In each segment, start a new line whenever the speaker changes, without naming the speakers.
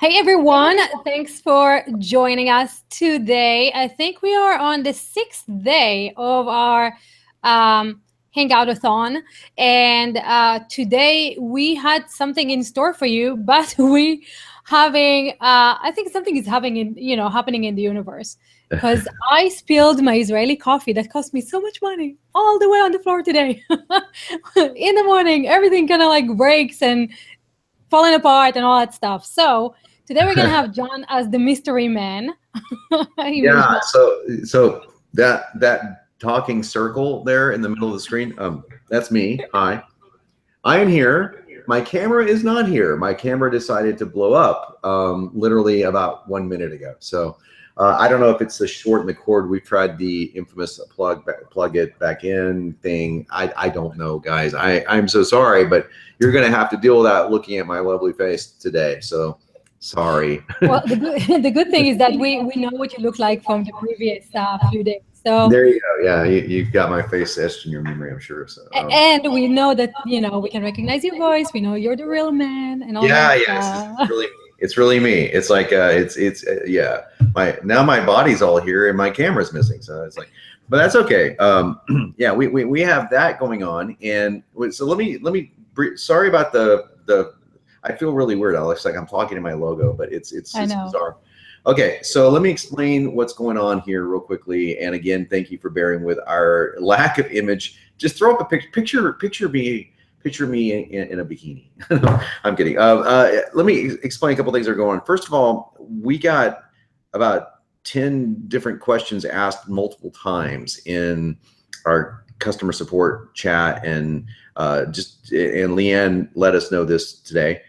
Hey everyone, thanks for joining us today. I think we are on the sixth day of our Hangout-a-thon, and today we had something in store for you, but we having I think something is happening in the universe because I spilled my Israeli coffee that cost me so much money all the way on the floor today. In the morning, everything kind of like breaks and falling apart and all that stuff. So today we're gonna have John as the mystery man.
Yeah, so that talking circle there in the middle of the screen, that's me. Hi. I am here. My camera is not here. My camera decided to blow up literally about 1 minute ago. So I don't know if it's the short and the cord. We've tried the infamous plug it back in thing. I don't know, guys. I'm so sorry, but you're gonna have to deal with that looking at my lovely face today. So sorry.
Well, the good thing is that we know what you look like from the previous few days. So
There you go. Yeah, you've got my face etched in your memory, I'm sure. So
and we know that we can recognize your voice. We know you're the real man and all
yeah,
that
yes,
stuff.
it's really me. It's like yeah. My body's all here and my camera's missing, so it's like, but that's okay. Yeah, we have that going on, and so let me. Sorry about the. I feel really weird. It looks like I'm talking to my logo, but it's
I know.
bizarre. Okay, so let me explain what's going on here real quickly. And again, thank you for bearing with our lack of image. Just throw up a picture me in a bikini. I'm kidding. Let me explain a couple things that are going on. First of all, we got about 10 different questions asked multiple times in our customer support chat, and Leanne let us know this today.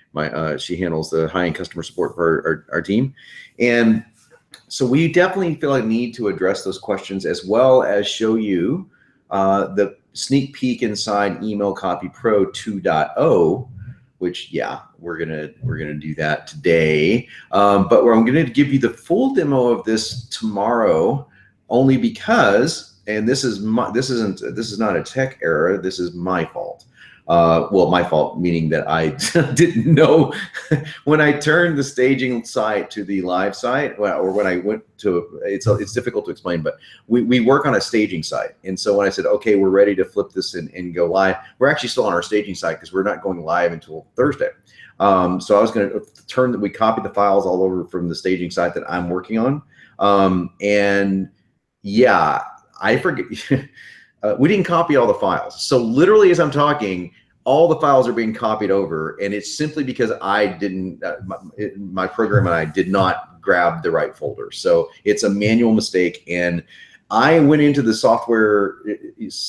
She handles the high-end customer support for our team, and so we definitely feel a need to address those questions as well as show you the sneak peek inside Email Copy Pro 2.0, which we're gonna do that today. But I'm gonna give you the full demo of this tomorrow, only because, and this is not a tech error. This is my fault. Well, my fault, meaning that I didn't know when I turned the staging site to the live site, or when I went to, it's difficult to explain, but we work on a staging site. And so when I said, okay, we're ready to flip this and go live, we're actually still on our staging site because we're not going live until Thursday. So I was going to we copied the files all over from the staging site that I'm working on. And yeah, I forget. We didn't copy all the files. So literally as I'm talking, all the files are being copied over, and it's simply because I didn't, my program and I did not grab the right folder. So it's a manual mistake. And I went into the software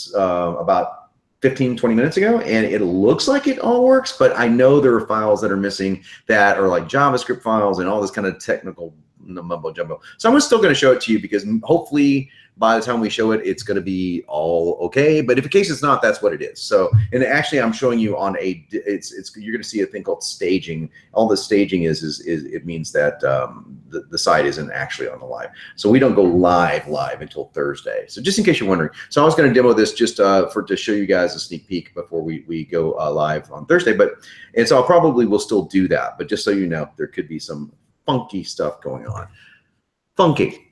about 15, 20 minutes ago, and it looks like it all works, but I know there are files that are missing that are like JavaScript files and all this kind of technical mumbo jumbo. So I'm still going to show it to you because hopefully by the time we show it, it's going to be all okay. But if in case it's not, that's what it is. So, and actually I'm showing you on you're going to see a thing called staging. All the staging is it means that the site isn't actually on the live. So we don't go live until Thursday. So just in case you're wondering. So I was going to demo this just to show you guys a sneak peek before we go live on Thursday. And so I'll probably will still do that. But just so you know, there could be some funky stuff going on. Funky.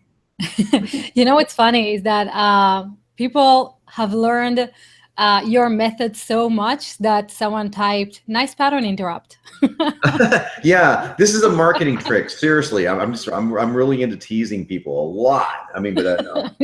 What's funny is that people have learned your method so much that someone typed "nice pattern interrupt."
Yeah, this is a marketing trick. Seriously, I'm really into teasing people a lot. I mean, but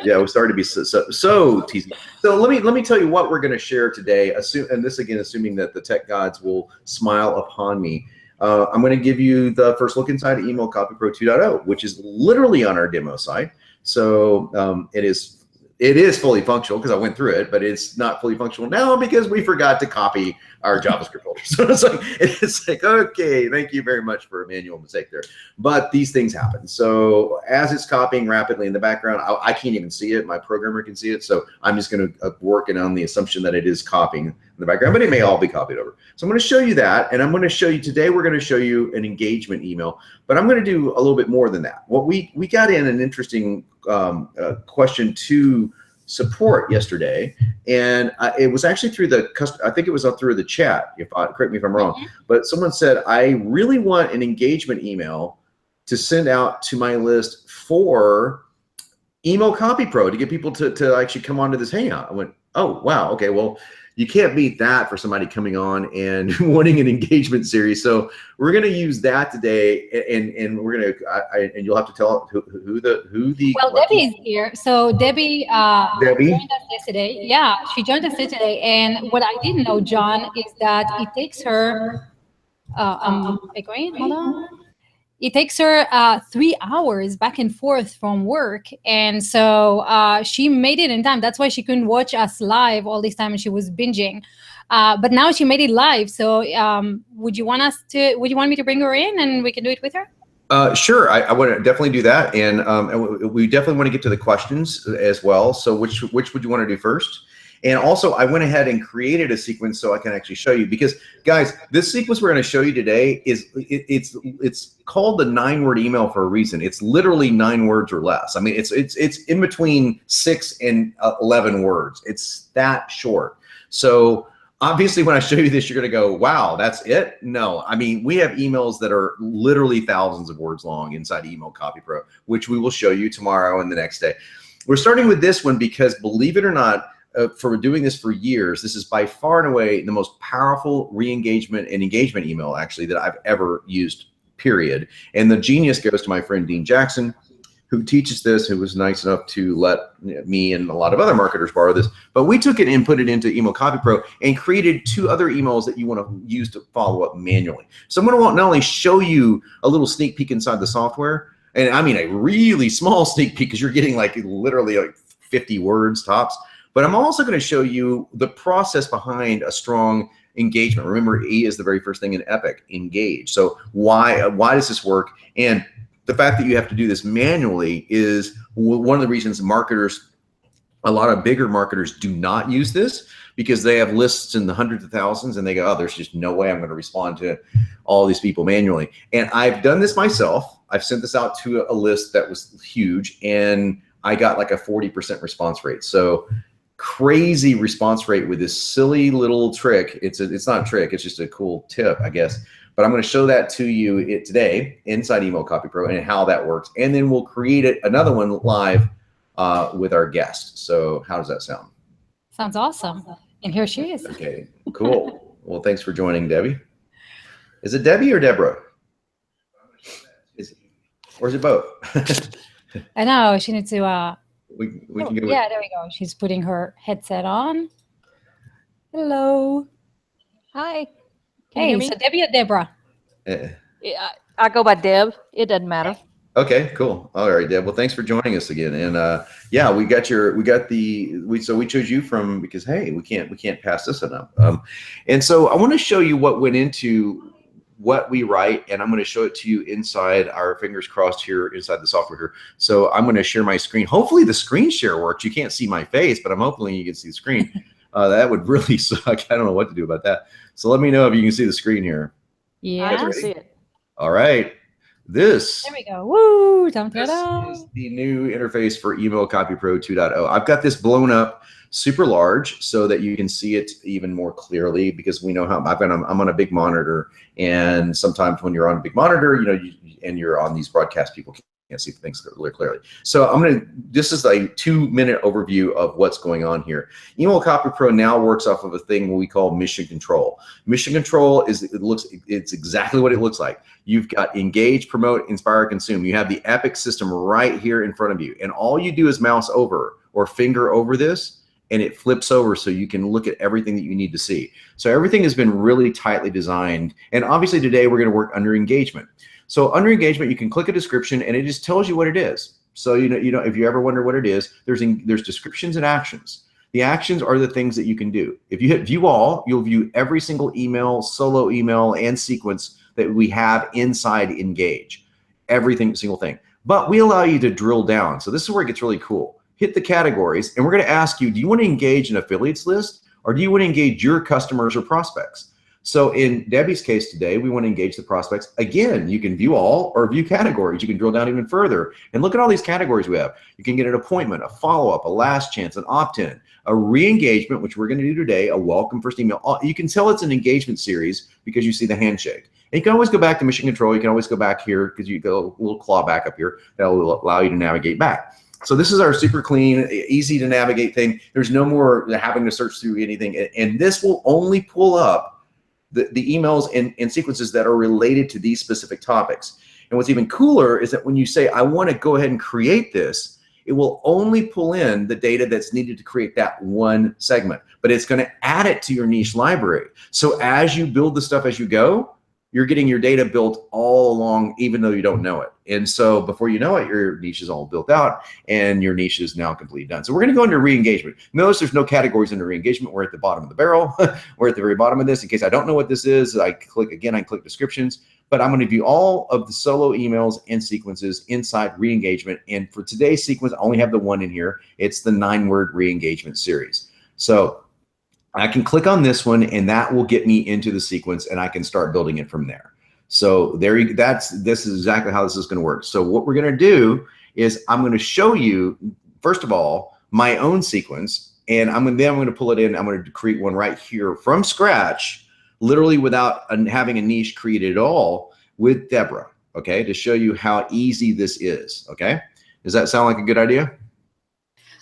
yeah, we started to be so teasing. So let me tell you what we're going to share today. And this again, assuming that the tech gods will smile upon me. I'm going to give you the first look inside Email Copy Pro 2.0, which is literally on our demo site. So it is fully functional because I went through it, but it's not fully functional now because we forgot to copy our JavaScript folder. So it's like, okay, thank you very much for a manual mistake there. But these things happen. So as it's copying rapidly in the background, I can't even see it. My programmer can see it. So I'm just going to work it on the assumption that it is copying in the background, but it may all be copied over. So I'm going to show you that. And I'm going to show you today, we're going to show you an engagement email, but I'm going to do a little bit more than that. What we got in an interesting question to support yesterday, and it was actually through I think it was up through the chat. Correct me if I'm wrong, but someone said, I really want an engagement email to send out to my list for Email CopyPro to get people to actually come onto this Hangout. I went, oh, wow, okay, well, you can't beat that for somebody coming on and wanting an engagement series. So we're going to use that today, and we're going to, and you'll have to tell who the.
Well, Debbie is here. So Debbie
Debbie
joined us yesterday. Yeah, she joined us yesterday. And what I didn't know, John, is that it takes her. I'm echoing. Hold on. It takes her 3 hours back and forth from work. And so she made it in time. That's why she couldn't watch us live all this time, and she was binging. But now she made it live. So would you want me to bring her in and we can do it with her?
Sure, I want to definitely do that. And we definitely want to get to the questions as well. So which would you want to do first? And also, I went ahead and created a sequence so I can actually show you, because guys, this sequence we're going to show you today is it's called the 9-word email for a reason. It's literally 9 words or less. I mean, it's in between 6 and 11 words. It's that short. So obviously, when I show you this, you're going to go, wow, that's it? No, I mean, we have emails that are literally thousands of words long inside Email CopyPro, which we will show you tomorrow and the next day. We're starting with this one because, believe it or not, for doing this for years, this is by far and away the most powerful re-engagement and engagement email actually that I've ever used, period. And the genius goes to my friend Dean Jackson, who teaches this, who was nice enough to let me and a lot of other marketers borrow this. But we took it and put it into Email CopyPro and created 2 other emails that you want to use to follow up manually. So I'm going to not only show you a little sneak peek inside the software, and I mean a really small sneak peek because you're getting like literally like 50 words tops, but I'm also going to show you the process behind a strong engagement. Remember, E is the very first thing in Epic, engage. So why does this work? And the fact that you have to do this manually is one of the reasons marketers, a lot of bigger marketers, do not use this, because they have lists in the hundreds of thousands and they go, oh, there's just no way I'm going to respond to all these people manually. And I've done this myself. I've sent this out to a list that was huge, and I got like a 40% response rate. So crazy response rate with this silly little trick. It's not a trick, it's just a cool tip, I guess. But I'm going to show that to you today inside Email CopyPro and how that works. And then we'll create another one live with our guest. So how does that sound?
Sounds awesome. And here she is.
Okay, cool. Well, thanks for joining, Debbie. Is it Debbie or Deborah? Or is it both?
I know, she needs to...
we can go.
Yeah, there we go. She's putting her headset on. Hello.
Hi.
Can you hear me? So Debbie or Deborah?
Yeah, I go by Deb. It doesn't matter.
Okay, cool. All right, Deb. Well, thanks for joining us again. And yeah, we chose you because hey, we can't pass this enough. And so I want to show you what went into what we write, and I'm going to show it to you inside our fingers crossed here inside the software here. So I'm going to share my screen. Hopefully the screen share works. You can't see my face, but I'm hoping you can see the screen. That would really suck. I don't know what to do about that. So let me know if you can see the screen here.
Yeah,
I can see it.
All right. There
we go. Woo!
This is the new interface for Email CopyPro 2.0. I've got this blown up super large so that you can see it even more clearly, because we know how I'm on a big monitor, and sometimes when you're on a big monitor, and you're on these broadcasts, people can't see things really clearly. So this is a 2-minute overview of what's going on here. Email CopyPro now works off of a thing we call mission control. Mission control it's exactly what it looks like. You've got engage, promote, inspire, consume. You have the Epic system right here in front of you, and all you do is mouse over or finger over this, and it flips over so you can look at everything that you need to see. So everything has been really tightly designed. And obviously today we're going to work under engagement. So under engagement, you can click a description and it just tells you what it is. So if you ever wonder what it is, there's descriptions and actions. The actions are the things that you can do. If you hit view all, you'll view every single email, solo email, and sequence that we have inside Engage. Single thing. But we allow you to drill down. So this is where it gets really cool. Hit the categories, and we're going to ask you, do you want to engage an affiliates list, or do you want to engage your customers or prospects? So in Debbie's case today, we want to engage the prospects. Again, you can view all or view categories. You can drill down even further and look at all these categories we have. You can get an appointment, a follow-up, a last chance, an opt-in, a re-engagement, which we're going to do today, a welcome first email. You can tell it's an engagement series because you see the handshake. And you can always go back to mission control. You can always go back here because you go a little claw back up here. That will allow you to navigate back. So this is our super clean, easy to navigate thing. There's no more having to search through anything. And this will only pull up the emails and sequences that are related to these specific topics. And what's even cooler is that when you say, I want to go ahead and create this, it will only pull in the data that's needed to create that one segment, but it's going to add it to your niche library. So as you build the stuff as you go, you're getting your data built all along, even though you don't know it. And so before you know it, your niche is all built out and your niche is now completely done. So we're gonna go into re-engagement. Notice there's no categories under re-engagement. We're at the bottom of the barrel. We're at the very bottom of this. In case I don't know what this is, I click descriptions, but I'm gonna view all of the solo emails and sequences inside re-engagement. And for today's sequence, I only have the one in here. It's the 9-word re-engagement series. So I can click on this one and that will get me into the sequence and I can start building it from there. So this is exactly how this is going to work. So what we're going to do is I'm going to show you, first of all, my own sequence, and I'm going to pull it in. I'm going to create one right here from scratch, literally without having a niche created at all with Deborah, okay, to show you how easy this is, okay? Does that sound like a good idea?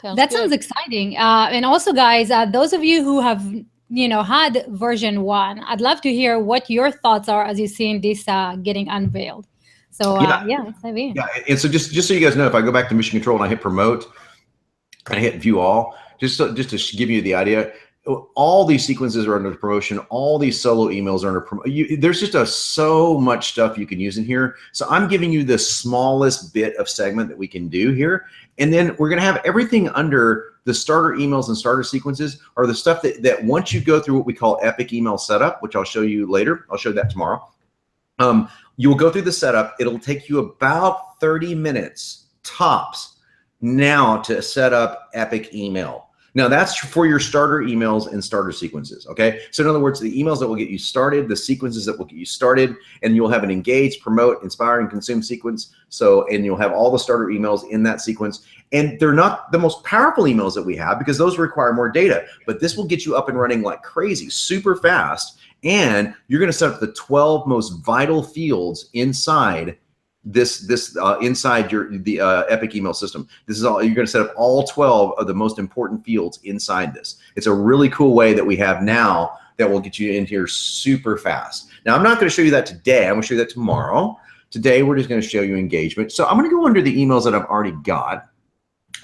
Sounds exciting. And also, guys, those of you who have, had version 1, I'd love to hear what your thoughts are as you're seeing this getting unveiled. So yeah, let's dive in.
Yeah, and so just so you guys know, if I go back to mission control and I hit promote, and I hit view all, just to give you the idea, all these sequences are under promotion. All these solo emails are under promotion. There's just so much stuff you can use in here. So I'm giving you the smallest bit of segment that we can do here. And then we're going to have everything under the starter emails and starter sequences are the stuff that once you go through what we call epic email setup, which I'll show you later. I'll show that tomorrow. You will go through the setup. It'll take you about 30 minutes tops now to set up epic email. Now that's for your starter emails and starter sequences, okay? So in other words, the emails that will get you started, the sequences that will get you started, and you'll have an engage, promote, inspire, and consume sequence. And you'll have all the starter emails in that sequence. And they're not the most powerful emails that we have because those require more data, but this will get you up and running like crazy, super fast. And you're gonna set up the 12 most vital fields inside inside the epic email system. This is all, you're going to set up all 12 of the most important fields inside this. It's a really cool way that we have now that will get you in here super fast. Now I'm not going to show you that today. I'm going to show you that tomorrow. Today we're just going to show you engagement. So I'm going to go under the emails that I've already got.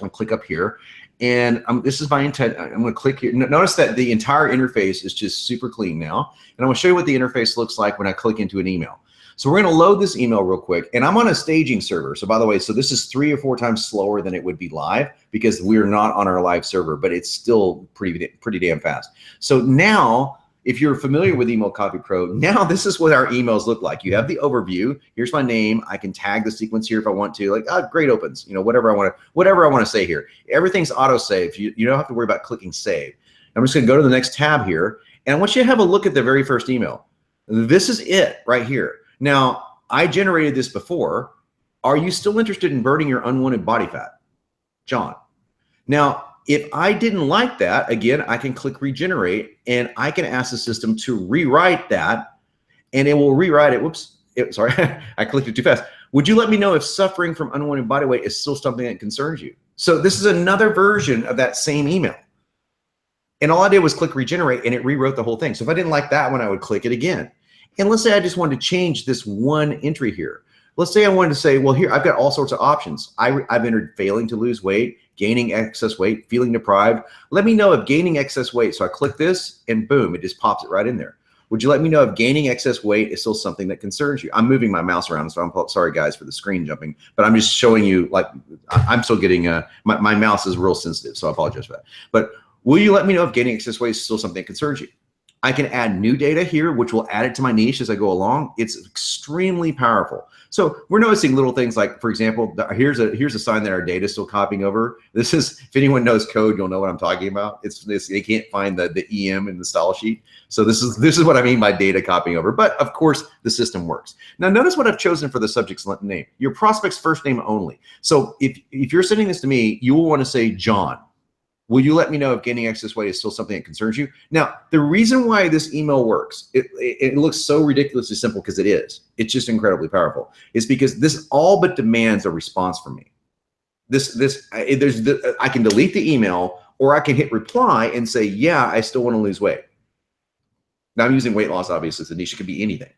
I'll click up here, and this is my intent. I'm going to click here. Notice that the entire interface is just super clean now, and I'm going to show you what the interface looks like when I click into an email. So we're going to load this email real quick, and I'm on a staging server. So by the way, so this is 3 or 4 times slower than it would be live because we're not on our live server, but it's still pretty damn fast. So now, if you're familiar with Email CopyPro, now this is what our emails look like. You have the overview. Here's my name. I can tag the sequence here if I want to, like great opens, whatever I want to say here. Everything's auto saved. You don't have to worry about clicking save. I'm just going to go to the next tab here, and I want you to have a look at the very first email. This is it right here. Now, I generated this before. Are you still interested in burning your unwanted body fat? John. Now, if I didn't like that, again, I can click regenerate and I can ask the system to rewrite that, and it will rewrite it. Whoops, sorry, I clicked it too fast. Would you let me know if suffering from unwanted body weight is still something that concerns you? So this is another version of that same email. And all I did was click regenerate and it rewrote the whole thing. So if I didn't like that one, I would click it again. And let's say I just wanted to change this one entry here. Let's say I wanted to say, well, here, I've got all sorts of options. I've entered failing to lose weight, gaining excess weight, feeling deprived. Let me know if gaining excess weight. So I click this and boom, it just pops it right in there. Would you let me know if gaining excess weight is still something that concerns you? I'm moving my mouse around, so I'm sorry guys for the screen jumping, but I'm just showing you, like, I'm still getting, my mouse is real sensitive, so I apologize for that. But will you let me know if gaining excess weight is still something that concerns you? I can add new data here, which will add it to my niche as I go along. It's extremely powerful. So we're noticing little things like, for example, here's a sign that our data is still copying over. This is, if anyone knows code, you'll know what I'm talking about. It's this, they can't find the EM in the style sheet. So this is what I mean by data copying over. But of course, the system works. Now notice what I've chosen for the subject's name. Your prospect's first name only. So if you're sending this to me, you will want to say John. Will you let me know if gaining access weight is still something that concerns you? Now, the reason why this email works, it looks so ridiculously simple because it is. It's just incredibly powerful. Is because this all but demands a response from me. I can delete the email or I can hit reply and say, yeah, I still want to lose weight. Now I'm using weight loss, obviously, as a niche. It could be anything.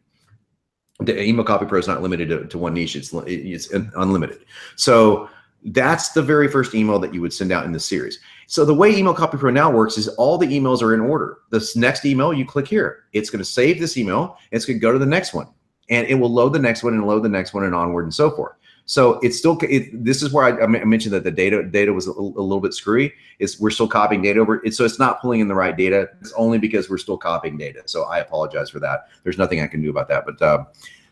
The email CopyPro is not limited to one niche. It's unlimited. So that's the very first email that you would send out in this series. So the way Email CopyPro now works is all the emails are in order. This next email, you click here. It's going to save this email. It's going to go to the next one. And it will load the next one and load the next one and onward and so forth. So it's still, this is where I mentioned that the data was a little bit screwy. We're still copying data over. So it's not pulling in the right data. It's only because we're still copying data. So I apologize for that. There's nothing I can do about that. But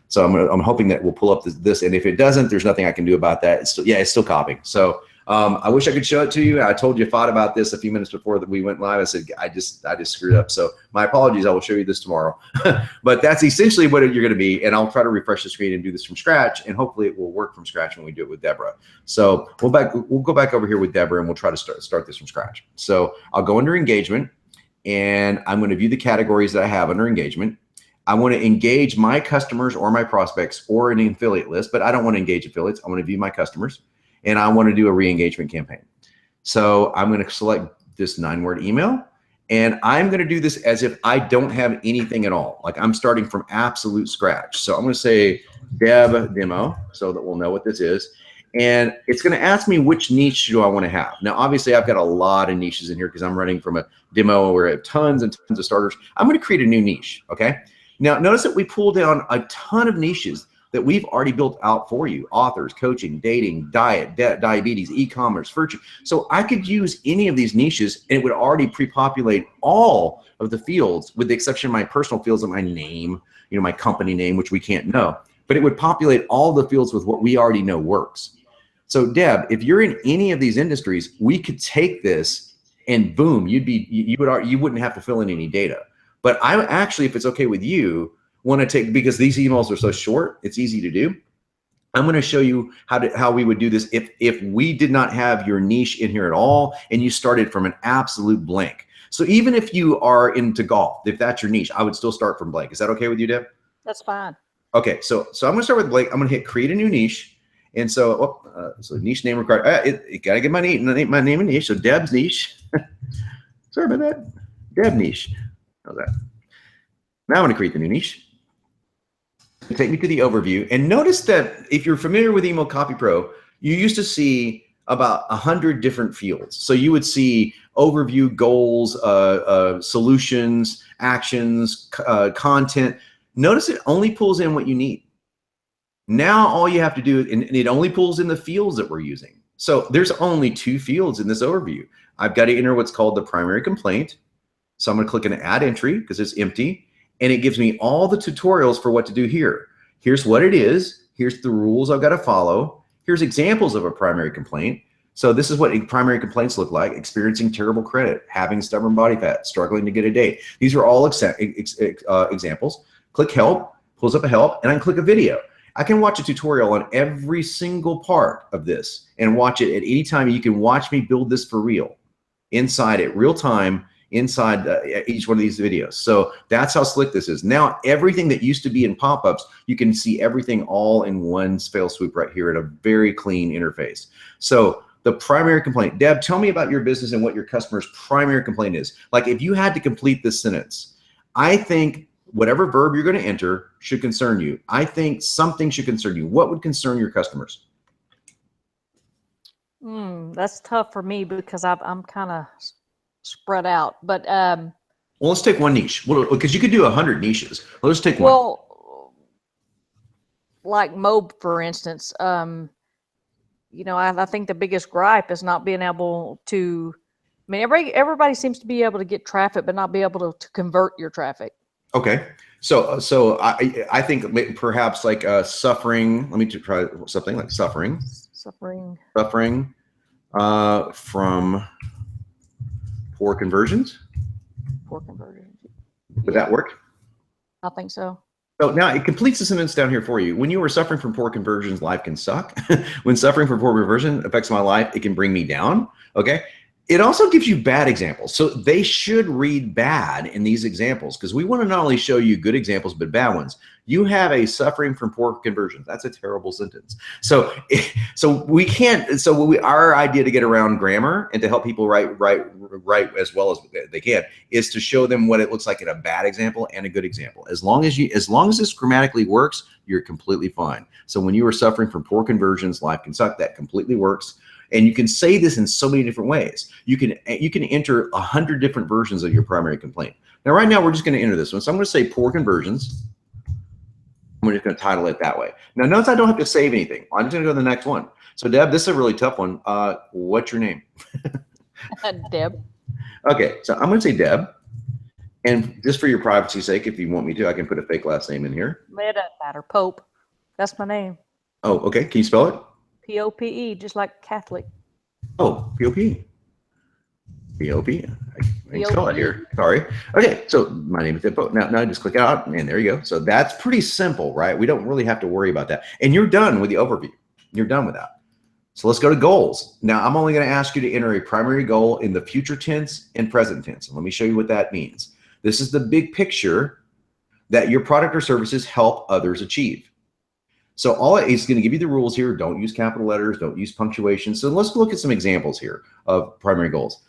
so I'm hoping that we'll pull up this. And if it doesn't, there's nothing I can do about that. It's still copying. So I wish I could show it to you. I told you thought about this a few minutes before that we went live. I said, I just screwed up. So my apologies. I will show you this tomorrow. But that's essentially what you're going to be. And I'll try to refresh the screen and do this from scratch. And hopefully it will work from scratch when we do it with Deborah. So we'll go back over here with Deborah and we'll try to start this from scratch. So I'll go under engagement and I'm going to view the categories that I have under engagement. I want to engage my customers or my prospects or an affiliate list, but I don't want to engage affiliates. I want to view my customers and I want to do a re-engagement campaign. So I'm going to select this 9-word email and I'm going to do this as if I don't have anything at all. Like I'm starting from absolute scratch. So I'm going to say Deb demo so that we'll know what this is. And it's going to ask me which niche do I want to have. Now, obviously I've got a lot of niches in here because I'm running from a demo where I have tons and tons of starters. I'm going to create a new niche. Okay. Now, notice that we pull down a ton of niches that we've already built out for you. Authors, coaching, dating, diet, diabetes, e-commerce, virtue. So I could use any of these niches and it would already pre-populate all of the fields with the exception of my personal fields and my name, my company name, which we can't know. But it would populate all the fields with what we already know works. So Deb, if you're in any of these industries, we could take this and boom, you wouldn't have to fill in any data. But I actually, if it's okay with you, want to take, because these emails are so short, it's easy to do. I'm going to show you how we would do this if we did not have your niche in here at all and you started from an absolute blank. So even if you are into golf, if that's your niche, I would still start from blank. Is that okay with you, Deb?
That's fine.
Okay, so I'm going to start with blank. I'm going to hit create a new niche. And so, so niche name required. It got to get my name and niche. So Deb's niche. Sorry about that. Deb niche. How's that? Now I'm going to create the new niche. Take me to the overview. And notice that if you're familiar with Email CopyPro, you used to see about 100 different fields. So you would see overview, goals, solutions, actions, content. Notice it only pulls in what you need. Now all you have to do, and it only pulls in the fields that we're using. So there's only 2 fields in this overview. I've got to enter what's called the primary complaint. So I'm going to click an add entry because it's empty. And it gives me all the tutorials for what to do here. Here's what it is. Here's the rules I've got to follow. Here's examples of a primary complaint. So this is what primary complaints look like: experiencing terrible credit, having stubborn body fat, struggling to get a date. These are all examples. Click help, pulls up a help, and I can click a video. I can watch a tutorial on every single part of this and watch it at any time. You can watch me build this for real, inside it, real time, inside each one of these videos. So that's how slick this is. Now, everything that used to be in pop-ups, you can see everything all in one fell swoop right here at a very clean interface. So the primary complaint. Deb, tell me about your business and what your customer's primary complaint is. Like if you had to complete this sentence, I think whatever verb you're going to enter should concern you. I think something should concern you. What would concern your customers?
That's tough for me because I'm kind of spread out, but
well, let's take one niche. Well, because you could do 100 niches. Let's take one.
Well, like Mob, for instance, I think the biggest gripe is not being able to mean, everybody seems to be able to get traffic, but not be able to convert your traffic.
Okay. So I think perhaps like suffering. Let me try something like suffering from poor conversions.
Poor conversions.
Would that work?
I think so.
So now it completes the sentence down here for you. When you are suffering from poor conversions, life can suck. When suffering from poor conversion affects my life, it can bring me down. Okay. It also gives you bad examples. So they should read bad in these examples because we want to not only show you good examples, but bad ones. You have a suffering from poor conversions. That's a terrible sentence. So we can't, our idea to get around grammar and to help people write as well as they can is to show them what it looks like in a bad example and a good example. As long as this grammatically works, you're completely fine. So when you are suffering from poor conversions, life can suck, that completely works. And you can say this in so many different ways. You can enter 100 different versions of your primary complaint. Now, right now, we're just going to enter this one. So I'm going to say poor conversions. I'm just going to title it that way. Now, notice I don't have to save anything. I'm just going to go to the next one. So, Deb, this is a really tough one. What's your name?
Deb.
Okay, so I'm going to say Deb. And just for your privacy's sake, if you want me to, I can put a fake last name in here.
It doesn't matter. Pope. That's my name.
Oh, okay. Can you spell it?
P-O-P-E, just like Catholic.
Oh, P-O-P. P-O-P. I can spell it here. Sorry. Okay, so my name is Deb Pope. Now just click out, and there you go. So that's pretty simple, right? We don't really have to worry about that. And you're done with the overview. You're done with that. So let's go to goals. Now, I'm only going to ask you to enter a primary goal in the future tense and present tense. And let me show you what that means. This is the big picture that your product or services help others achieve. So all it's going to give you the rules here. Don't use capital letters. Don't use punctuation. So let's look at some examples here of primary goals.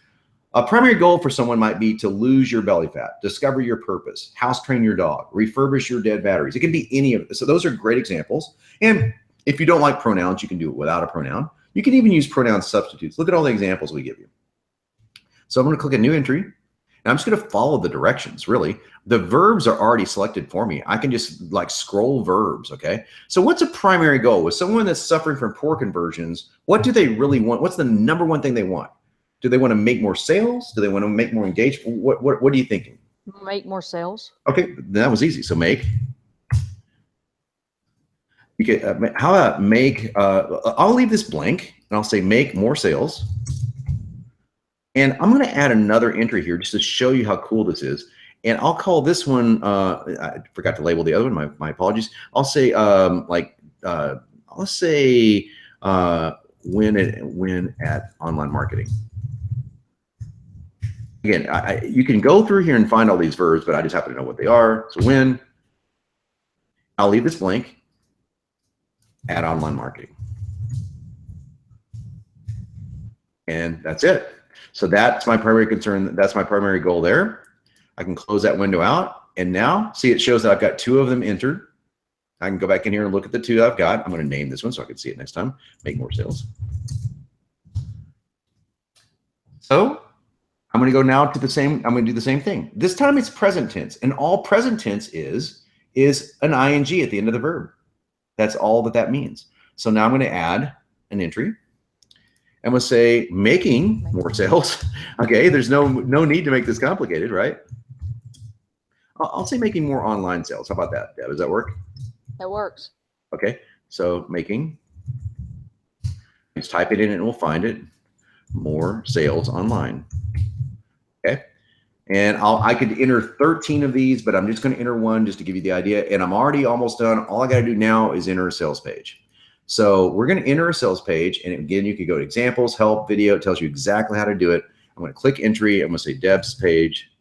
A primary goal for someone might be to lose your belly fat, discover your purpose, house train your dog, refurbish your dead batteries. It can be any of it. So those are great examples. And if you don't like pronouns, you can do it without a pronoun. You can even use pronoun substitutes. Look at all the examples we give you. So I'm going to click a new entry. And I'm just going to follow the directions, really. The verbs are already selected for me. I can just like scroll verbs, okay? So what's a primary goal? With someone that's suffering from poor conversions, what do they really want? What's the number one thing they want? Do they want to make more sales? Do they want to make more engagement? What are you thinking?
Make more sales.
Okay, that was easy. So make. You can, how about make, I'll leave this blank, and I'll say make more sales. And I'm going to add another entry here just to show you how cool this is. And I'll call this one, I forgot to label the other one, my apologies. I'll say let's say win at online marketing. Again, you can go through here and find all these verbs, but I just happen to know what they are. So win, I'll leave this blank, add online marketing. And that's it. So that's my primary concern. That's my primary goal there. I can close that window out. And now, see, it shows that I've got 2 of them entered. I can go back in here and look at the 2 I've got. I'm going to name this one so I can see it next time. Make more sales. So I'm going to go now to the same. I'm going to do the same thing. This time it's present tense. And all present tense is an ing at the end of the verb. That's all that means. So now I'm going to add an entry. And we'll say making more sales. Okay, there's no need to make this complicated, right? I'll say making more online sales. How about that, Deb? Does that work?
That works.
Okay, so making. Just type it in and we'll find it. More sales online. Okay, and I could enter 13 of these, but I'm just going to enter 1 just to give you the idea. And I'm already almost done. All I got to do now is enter a sales page. So we're going to enter a sales page, and again, you can go to examples, help, video. It tells you exactly how to do it. I'm going to click entry. I'm going to say Deb's page.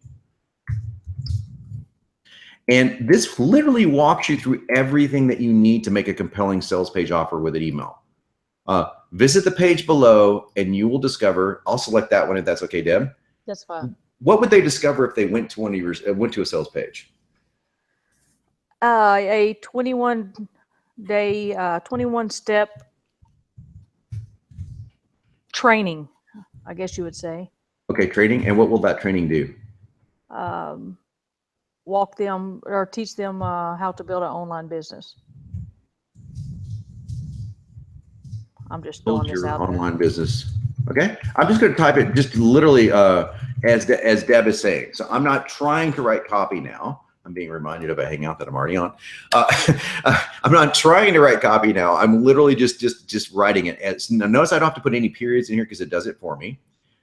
And this literally walks you through everything that you need to make a compelling sales page offer with an email. Visit the page below, and you will discover, I'll select that one if that's okay, Deb.
That's fine.
What would they discover if they went to went to a sales page?
A 21-day, 21-step training, I guess you would say.
Okay, training. And what will that training do?
Walk them or teach them how to build an online business. I'm just throwing this out there.
Online business. Okay, I'm just going to type it just literally as Deb is saying. So I'm not trying to write copy now. I'm being reminded of a hangout that I'm already on. I'm not trying to write copy now. I'm literally just writing it. Now notice I don't have to put any periods in here because it does it for me.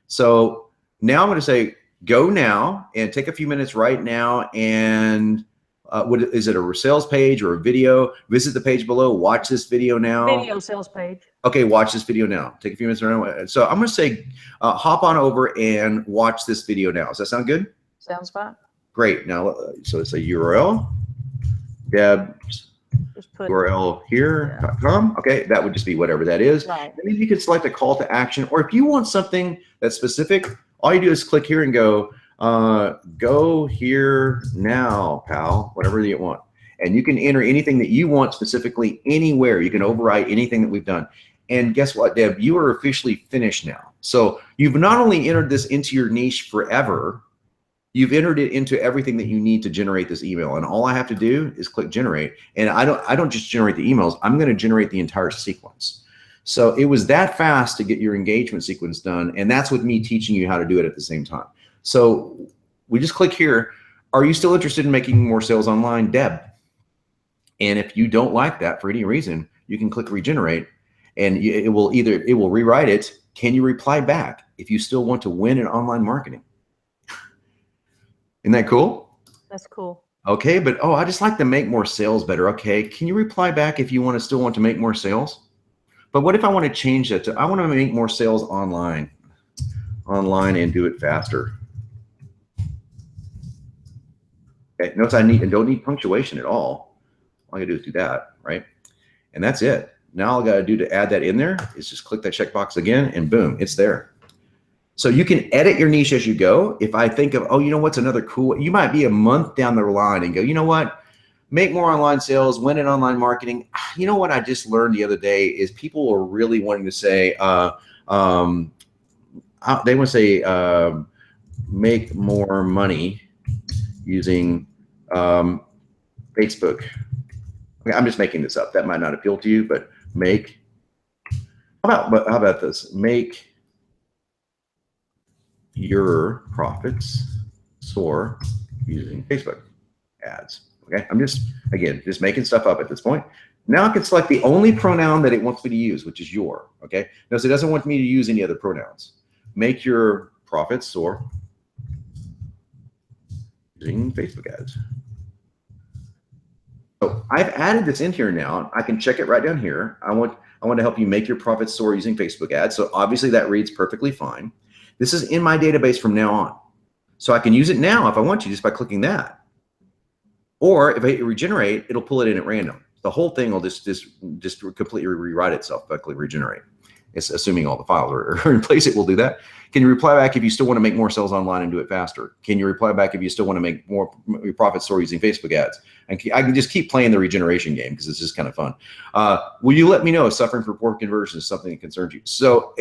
So now I'm going to say go now and take a few minutes right now and what is it, a sales page or a video? Visit the page below. Watch this video now.
Video sales page.
Okay, watch this video now. Take a few minutes around. So I'm going to say hop on over and watch this video now. Does that sound good?
Sounds fine.
Great. Now, so it's a URL, Deb's URL here.com. Okay, that would just be whatever that is.
Right.
And then you can select a call to action, or if you want something that's specific, all you do is click here and go here now, pal, whatever you want. And you can enter anything that you want specifically anywhere. You can overwrite anything that we've done. And guess what, Deb? You are officially finished now. So you've not only entered this into your niche forever, you've entered it into everything that you need to generate this email. And all I have to do is click generate. And I don't just generate the emails. I'm going to generate the entire sequence. So it was that fast to get your engagement sequence done. And that's with me teaching you how to do it at the same time. So we just click here. Are you still interested in making more sales online, Deb? And if you don't like that for any reason, you can click regenerate and it will rewrite it. Can you reply back if you still want to win in online marketing? Isn't that cool?
That's cool.
Okay, but I just like to make more sales better. Okay, can you reply back if you still want to make more sales? But what if I want to change that to I want to make more sales online and do it faster? Okay, notice I don't need punctuation at all. All I gotta do is do that, right? And that's it. Now all I gotta do to add that in there is just click that checkbox again and boom, it's there. So you can edit your niche as you go. If I think of, you know what's another cool, you might be a month down the line and go, you know what, make more online sales, win in online marketing. You know what I just learned the other day is people are really wanting to say, they want to say make more money using Facebook. Okay, I'm just making this up. That might not appeal to you, but how about this? Make your profits soar using Facebook ads. Okay, I'm just making stuff up at this point. Now I can select the only pronoun that it wants me to use, which is your. Okay, notice it doesn't want me to use any other pronouns. Make your profits soar using Facebook ads. So I've added this in here now. I can check it right down here. I want to help you make your profits soar using Facebook ads. So obviously that reads perfectly fine. This is in my database from now on. So I can use it now if I want to just by clicking that. Or if I hit regenerate, it'll pull it in at random. The whole thing will just completely rewrite itself by clicking regenerate. It's assuming all the files are in place, it will do that. Can you reply back if you still want to make more sales online and do it faster? Can you reply back if you still want to make more profits soar using Facebook ads? And I can just keep playing the regeneration game because it's just kind of fun. Will you let me know if suffering for poor conversion is something that concerns you? So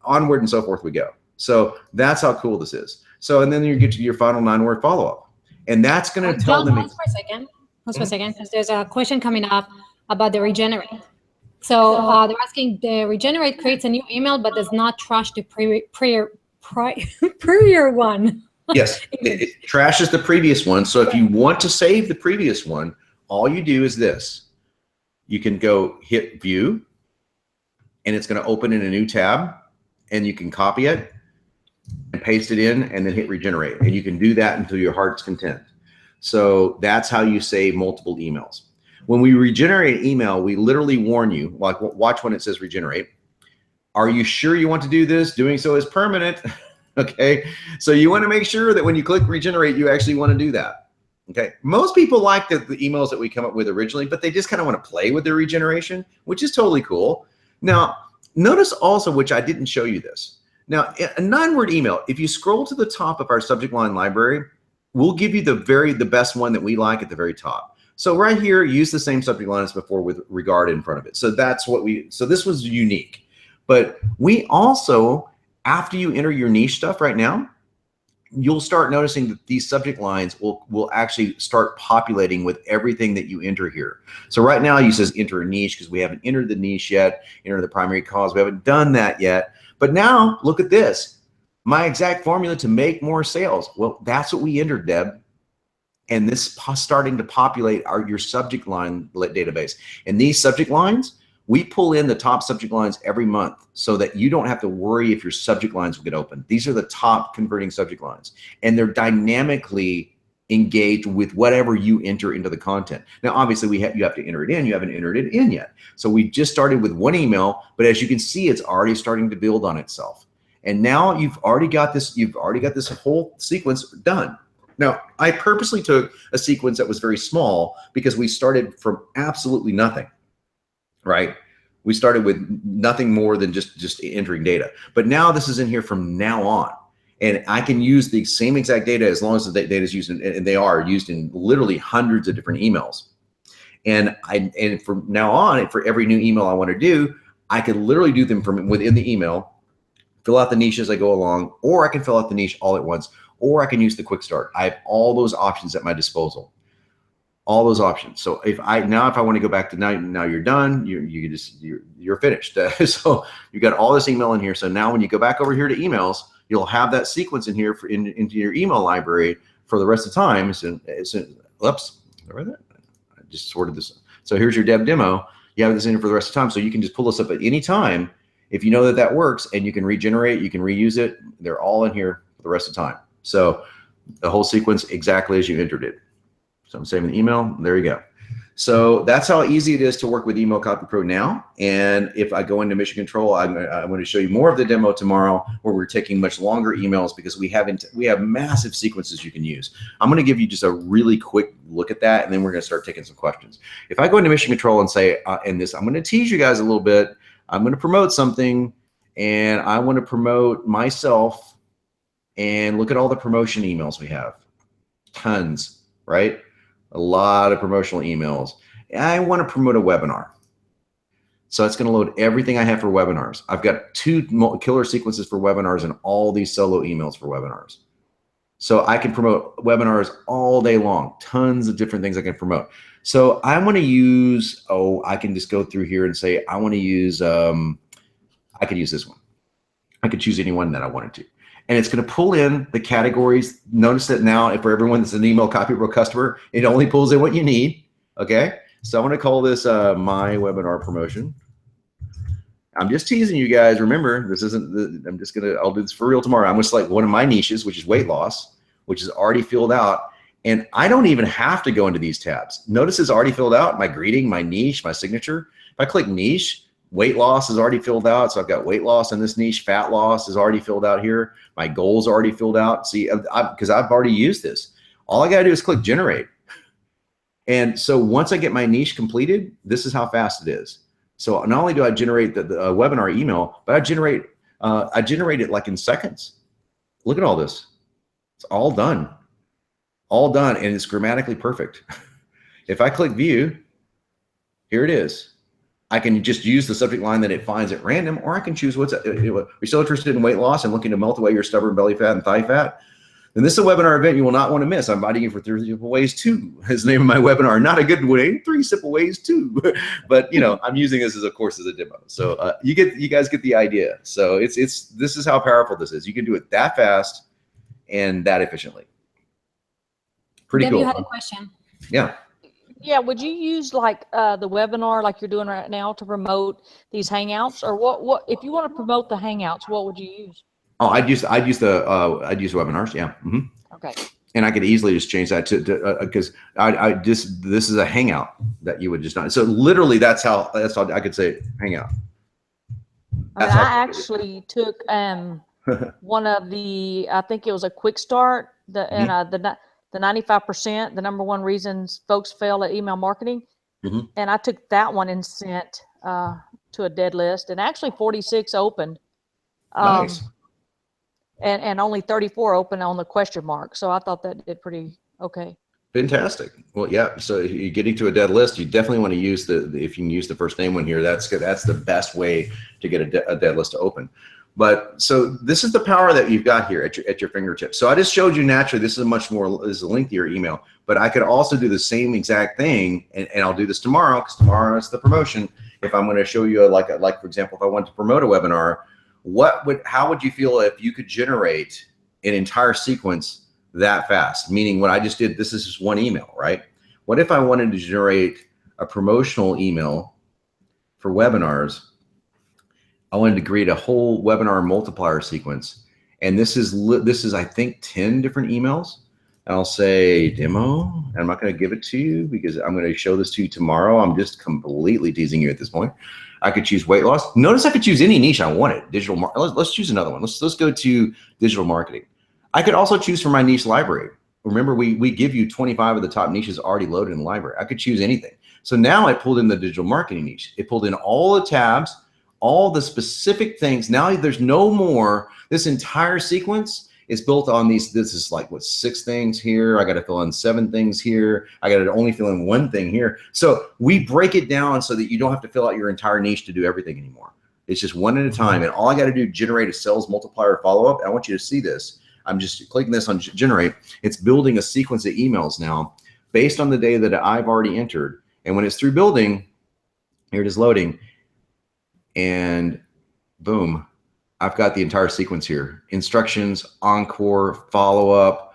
onward and so forth we go. So that's how cool this is. So, and then you get to your final 9-word follow-up. And that's going to tell them.
Pause for a second. Pause for a second, because there's a question coming up about the regenerate. So they're asking, the regenerate creates a new email, but does not trash the prior one.
Yes, it trashes the previous one. So if you want to save the previous one, all you do is this. You can go hit view, and it's going to open in a new tab, and you can copy it and paste it in and then hit regenerate. And you can do that until your heart's content. So that's how you save multiple emails. When we regenerate an email, we literally warn you, like watch when it says regenerate. Are you sure you want to do this? Doing so is permanent. Okay. So you want to make sure that when you click regenerate, you actually want to do that. Okay. Most people like the emails that we come up with originally, but they just kind of want to play with their regeneration, which is totally cool. Now, notice also, which I didn't show you this. Now, a 9-word email, if you scroll to the top of our subject line library, we'll give you the best one that we like at the very top. So right here, use the same subject line as before with regard in front of it. So that's what so this was unique. But we also, after you enter your niche stuff right now, you'll start noticing that these subject lines will actually start populating with everything that you enter here. So right now you says enter a niche because we haven't entered the niche yet, enter the primary cause. We haven't done that yet. But now look at this. My exact formula to make more sales. Well, that's what we entered, Deb. And this starting to populate your subject line database. And these subject lines, we pull in the top subject lines every month so that you don't have to worry if your subject lines will get open. These are the top converting subject lines, and they're dynamically engaged with whatever you enter into the content. Now, obviously, you have to enter it in. You haven't entered it in yet. So we just started with one email, but as you can see, it's already starting to build on itself. And now you've already got this whole sequence done. Now, I purposely took a sequence that was very small because we started from absolutely nothing, right? We started with nothing more than just entering data. But now this is in here from now on. And I can use the same exact data as long as the data is used, and they are used in literally hundreds of different emails. And from now on, for every new email I want to do, I could literally do them from within the email, fill out the niche as I go along, or I can fill out the niche all at once, or I can use the quick start. I have all those options at my disposal. All those options. So if I want to go back to now you're done, you're finished. So you got all this email in here. So now when you go back over here to emails, you'll have that sequence in here into your email library for the rest of the time. Oops, I just sorted this. So here's your Deb demo. You have this in here for the rest of the time. So you can just pull this up at any time if you know that works, and you can regenerate, you can reuse it. They're all in here for the rest of the time. So the whole sequence exactly as you entered it. So I'm saving the email. There you go. So that's how easy it is to work with Email CopyPro now. And if I go into Mission Control, I'm going to show you more of the demo tomorrow, where we're taking much longer emails because we have massive sequences you can use. I'm going to give you just a really quick look at that, and then we're going to start taking some questions. If I go into Mission Control and say, I'm going to tease you guys a little bit. I'm going to promote something, and I want to promote myself, and look at all the promotion emails we have. Tons, right? A lot of promotional emails. I want to promote a webinar. So it's going to load everything I have for webinars. I've got 2 killer sequences for webinars and all these solo emails for webinars. So I can promote webinars all day long. Tons of different things I can promote. So I want to use, I can just go through here and say, I want to use, I could use this one. I could choose any one that I wanted to. And it's going to pull in the categories. Notice that now, for everyone that's an Email CopyPro customer, it only pulls in what you need. Okay, so I'm going to call this my webinar promotion. I'm just teasing you guys. Remember, this isn't. I'll do this for real tomorrow. I'm going to select one of my niches, which is weight loss, which is already filled out. And I don't even have to go into these tabs. Notice it's already filled out. My greeting, my niche, my signature. If I click niche, weight loss is already filled out. So I've got weight loss in this niche. Fat loss is already filled out here. My goals are already filled out. See, because I've already used this. All I got to do is click generate. And so once I get my niche completed, this is how fast it is. So not only do I generate the webinar email, but I generate it like in seconds. Look at all this. It's all done. All done, and it's grammatically perfect. If I click view, here it is. I can just use the subject line that it finds at random, or I can choose you're still interested in weight loss and looking to melt away your stubborn belly fat and thigh fat. Then this is a webinar event you will not want to miss. I'm inviting you for 3 simple ways to is the name of my webinar. Not a good way, 3 simple ways to, but I'm using this as a demo. So you guys get the idea. So this is how powerful this is. You can do it that fast and that efficiently. Pretty
Deb,
cool.
you had a question.
Yeah.
Yeah, would you use like the webinar like you're doing right now to promote these Hangouts, or what if you want to promote the Hangouts, what would you use?
Oh, I'd use webinars. Yeah. Mm-hmm.
Okay.
And I could easily just change that to because this is a Hangout that you would just not. So literally that's how I could say Hangout.
I actually took one of the, I think it was a quick start, the 95%, the #1 reasons folks fail at email marketing.
Mm-hmm.
And I took that one and sent to a dead list, and actually 46 opened.
Nice.
And only 34 open on the question mark. So I thought that did pretty okay.
Fantastic. Well, yeah. So you're getting to a dead list. You definitely want to use if you can use the first name one here. That's the best way to get a dead list to open. But so this is the power that you've got here at your fingertips. So I just showed you naturally, this is a much more, this is a lengthier email, but I could also do the same exact thing, and I'll do this tomorrow because tomorrow is the promotion. If I'm going to show you like for example, if I want to promote a webinar, how would you feel if you could generate an entire sequence that fast? Meaning what I just did, this is just one email, right? What if I wanted to generate a promotional email for webinars? I wanted to create a whole webinar multiplier sequence. And this is I think 10 different emails. And I'll say demo, and I'm not going to give it to you because I'm going to show this to you tomorrow. I'm just completely teasing you at this point. I could choose weight loss. Notice I could choose any niche I wanted. Let's choose another one. Let's go to digital marketing. I could also choose from my niche library. Remember, we give you 25 of the top niches already loaded in the library. I could choose anything. So now I pulled in the digital marketing niche. It pulled in all the tabs, all the specific things. Now there's no more. This entire sequence is built on these. This is like what, 6 things here. I got to fill in 7 things here. I got to only fill in 1 thing here. So we break it down so that you don't have to fill out your entire niche to do everything anymore. It's just one at a time. And all I got to do, generate a sales multiplier follow-up. I want you to see this. I'm just clicking this on generate. It's building a sequence of emails now based on the data that I've already entered. And when it's through building, here it is loading. And boom, I've got the entire sequence here. Instructions, encore, follow-up,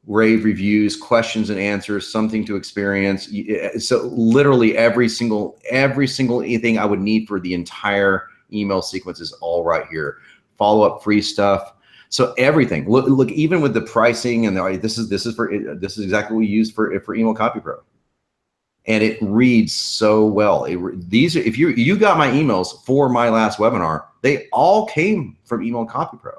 rave reviews, questions and answers, something to experience. So literally every single thing I would need for the entire email sequence is all right here. Follow-up, free stuff. So everything. Look, even with the pricing and this is exactly what we use for email CopyPro. And it reads so well. If you got my emails for my last webinar, they all came from email CopyPro.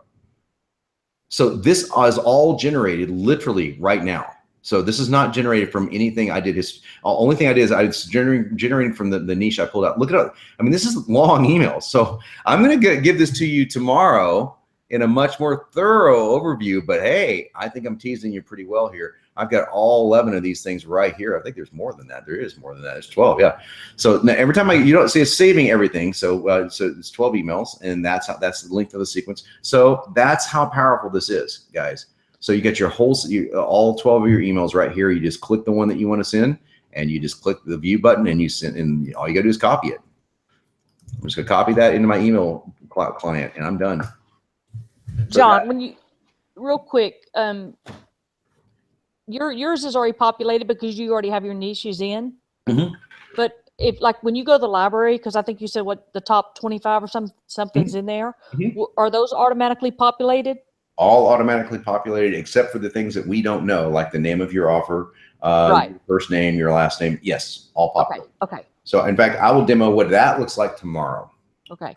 So this is all generated literally right now. So this is not generated from anything I did. Only thing I did is I was generating from the niche I pulled out. Look at it. I mean, this is long emails. So I'm going to give this to you tomorrow in a much more thorough overview. But hey, I think I'm teasing you pretty well here. I've got all 11 of these things right here. I think there's more than that. There is more than that. It's 12. Yeah. So now every time you don't see it's saving everything. So so it's 12 emails, and that's the length of the sequence. So that's how powerful this is, guys. So you get your all 12 of your emails right here. You just click the one that you want to send, and you just click the view button, and you send. And all you got to do is copy it. I'm just gonna copy that into my email client, and I'm done.
John, when you real quick, yours is already populated because you already have your niches in.
Mm-hmm.
But if like when you go to the library, because I think you said what the top 25 or something's in there, are those automatically populated?
All automatically populated except for the things that we don't know, like the name of your offer,
right.
Your first name, your last name. Yes, all populated.
Okay.
So in fact, I will demo what that looks like tomorrow.
Okay.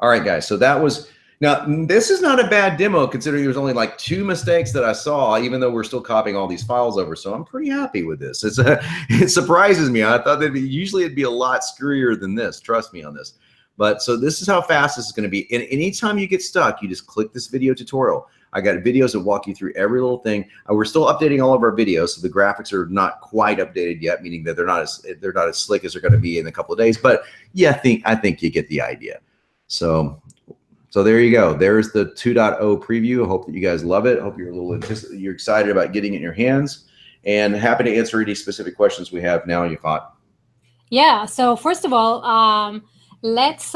All
right, guys. So that was. Now, this is not a bad demo considering there's only like 2 mistakes that I saw, even though we're still copying all these files over. So I'm pretty happy with this. It surprises me. I thought usually it'd be a lot screwier than this. Trust me on this. But so this is how fast this is going to be. And anytime you get stuck, you just click this video tutorial. I got videos that walk you through every little thing. We're still updating all of our videos, so the graphics are not quite updated yet, meaning that they're not as slick as they're going to be in a couple of days. But yeah, I think you get the idea. So there you go. There's the 2.0 preview. I hope that you guys love it. I hope you're excited about getting it in your hands, and happy to answer any specific questions we have now, Yafat.
Yeah. So first of all, let's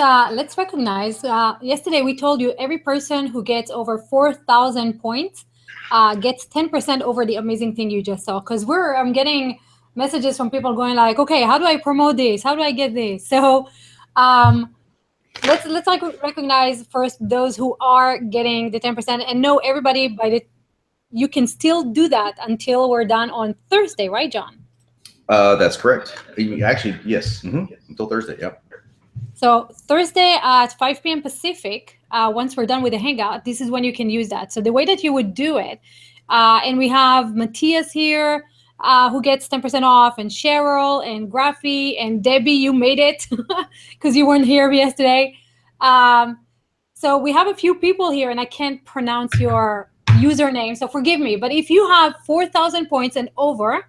recognize. Yesterday we told you every person who gets over 4,000 points gets 10% over the amazing thing you just saw. Because I'm getting messages from people going like, okay, how do I promote this? How do I get this? So. Let's like recognize first those who are getting the 10% and know everybody you can still do that until we're done on Thursday, right, John?
That's correct. Actually, yes. Until Thursday, yep.
So Thursday at 5 p.m. Pacific, once we're done with the Hangout, this is when you can use that. So the way that you would do it, and we have Matthias here, who gets 10% off, and Cheryl and Graphy and Debbie, you made it because you weren't here yesterday. So we have a few people here, and I can't pronounce your username, so forgive me. But if you have 4,000 points and over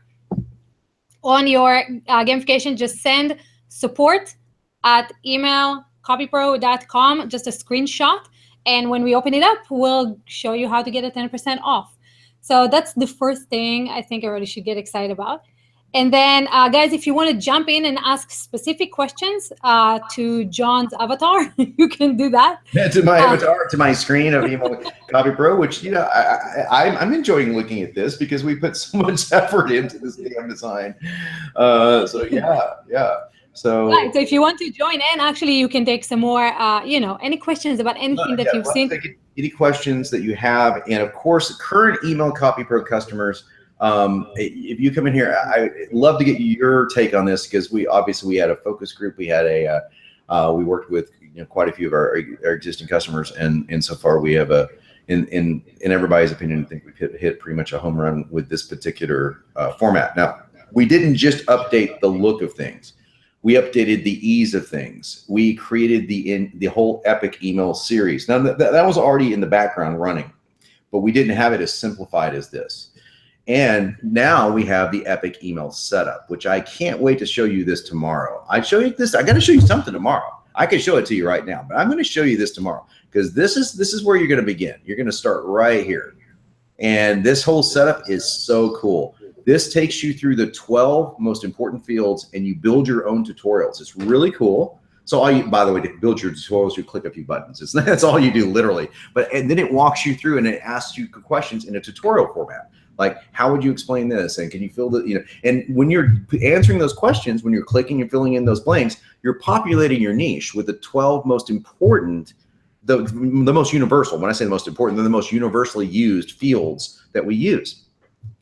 on your gamification, just send support@emailcopypro.com, just a screenshot, And when we open it up, we'll show you how to get a 10% off. So that's the first thing I think everybody should get excited about. And then, guys, if you want to jump in and ask specific questions to John's avatar, you can do that.
To my
Uh,
avatar, to my screen of email CopyPro, which, you know, I'm enjoying looking at this because we put so much effort into this damn design. So yeah.
right.
So
So if you want to join in, actually, you can take some more, any questions about anything that
yeah,
you've
let's
seen.
take any questions that you have, and of course, current email CopyPro customers. If you come in here, I'd love to get your take on this because we had a focus group. We had we worked with quite a few of our existing customers, and so far we have in everybody's opinion, I think we've hit pretty much a home run with this particular format. Now, we didn't just update the look of things. We updated the ease of things. We created the whole epic email series. Now that was already in the background running, but we didn't have it as simplified as this. And now we have the epic email setup, which I can't wait to show you this tomorrow. I got to show you something tomorrow. I can show it to you right now, but I'm going to show you this tomorrow because this is where you're going to begin. You're going to start right here. And this whole setup is so cool. This takes you through the 12 most important fields and you build your own tutorials. It's really cool. So by the way, to build your tutorials, you click a few buttons. That's all you do, literally. And then it walks you through and it asks you questions in a tutorial format. Like, how would you explain this? And can you fill the, and when you're answering those questions, when you're clicking and filling in those blanks, you're populating your niche with the 12 most important, the most universal. When I say the most important, they're the most universally used fields that we use.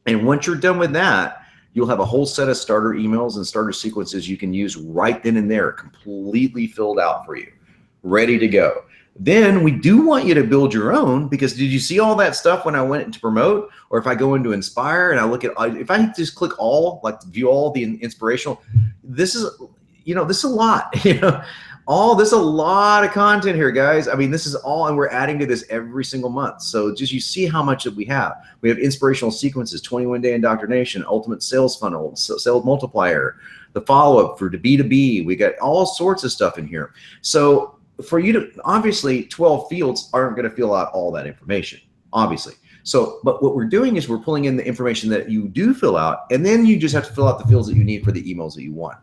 And once you're done with that, you'll have a whole set of starter emails and starter sequences you can use right then and there, completely filled out for you, ready to go. Then we do want you to build your own, because did you see all that stuff when I went into promote? Or if I go into inspire and I look at, if I just click all, like view all the inspirational, this is, this is a lot, there's a lot of content here, guys. I mean, this is all, and we're adding to this every single month. So just, you see how much that we have. We have inspirational sequences, 21-day indoctrination, ultimate sales funnel, sales multiplier, the follow-up for the B2B. We got all sorts of stuff in here. So for you to, obviously 12 fields aren't going to fill out all that information, obviously. So, but what we're doing is we're pulling in the information that you do fill out, and then you just have to fill out the fields that you need for the emails that you want.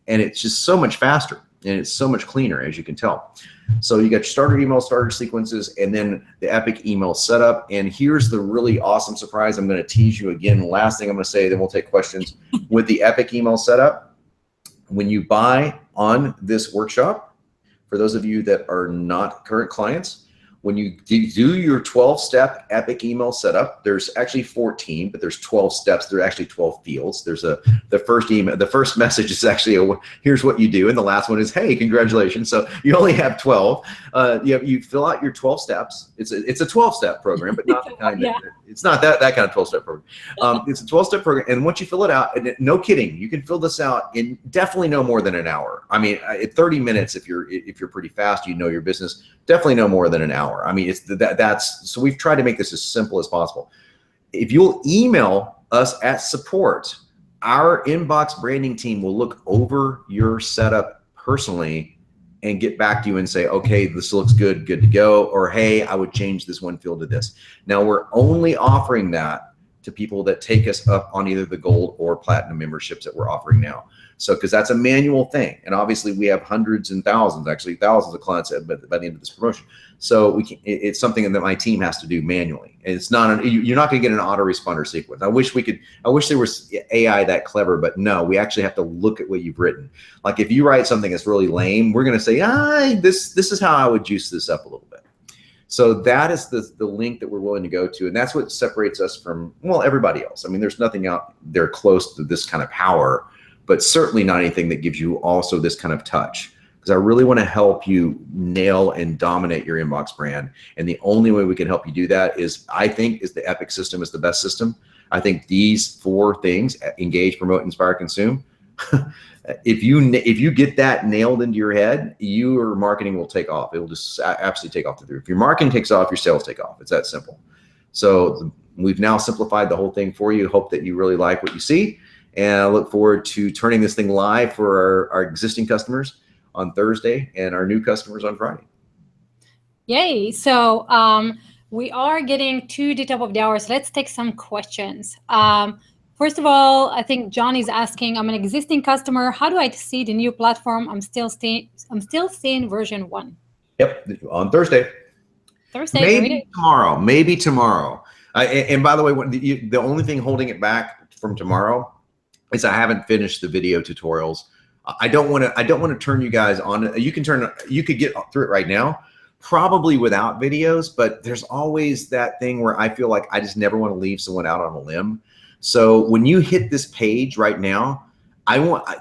And it's just so much faster and it's so much cleaner, as you can tell. So you got your starter email, starter sequences, and then the epic email setup. And here's the really awesome surprise. I'm going to tease you again. Last thing I'm going to say, then we'll take questions. With the epic email setup, when you buy on this workshop, for those of you that are not current clients, when you do your 12-step epic email setup, there's actually 14, but there's 12 steps. There are actually 12 fields. There's the first email, the first message is actually here's what you do, and the last one is, hey, congratulations. So you only have 12. You fill out your 12 steps. It's a 12-step program, but not the kind that it's not that kind of 12-step program. It's a 12-step program, and once you fill it out, and no kidding, you can fill this out in definitely no more than an hour. I mean, 30 minutes if you're pretty fast, you know your business. Definitely no more than an hour. I mean, so we've tried to make this as simple as possible. If you'll email us at support, our inbox branding team will look over your setup personally and get back to you and say, okay, this looks good to go, or hey, I would change this one field to this. Now, we're only offering that to people that take us up on either the gold or platinum memberships that we're offering now. So, because that's a manual thing. And obviously we have hundreds and thousands, actually thousands of clients by the end of this promotion. So it's something that my team has to do manually. And it's not, you're not going to get an autoresponder sequence. I wish there was AI that clever, but no, we actually have to look at what you've written. Like if you write something that's really lame, we're going to say, this is how I would juice this up a little bit. So that is the link that we're willing to go to. And that's what separates us from, well, everybody else. I mean, there's nothing out there close to this kind of power, but certainly not anything that gives you also this kind of touch. Because I really want to help you nail and dominate your inbox brand. And the only way we can help you do that is, I think, is the Epic system is the best system. I think these 4 things, engage, promote, inspire, consume, if you get that nailed into your head, your marketing will take off. It will just absolutely take off the roof. If your marketing takes off, your sales take off. It's that simple. So we've now simplified the whole thing for you. Hope that you really like what you see. And I look forward to turning this thing live for our existing customers on Thursday and our new customers on Friday.
Yay. So we are getting to the top of the hour. So let's take some questions. First of all, I think John is asking, I'm an existing customer. How do I see the new platform? I'm still seeing version 1.
Yep, on Thursday.
Thursday, great.
Maybe tomorrow. Maybe tomorrow. And by the way, the only thing holding it back from tomorrow is I haven't finished the video tutorials. I don't want to turn you guys on. You could get through it right now, probably without videos, but there's always that thing where I feel like I just never want to leave someone out on a limb. So when you hit this page right now,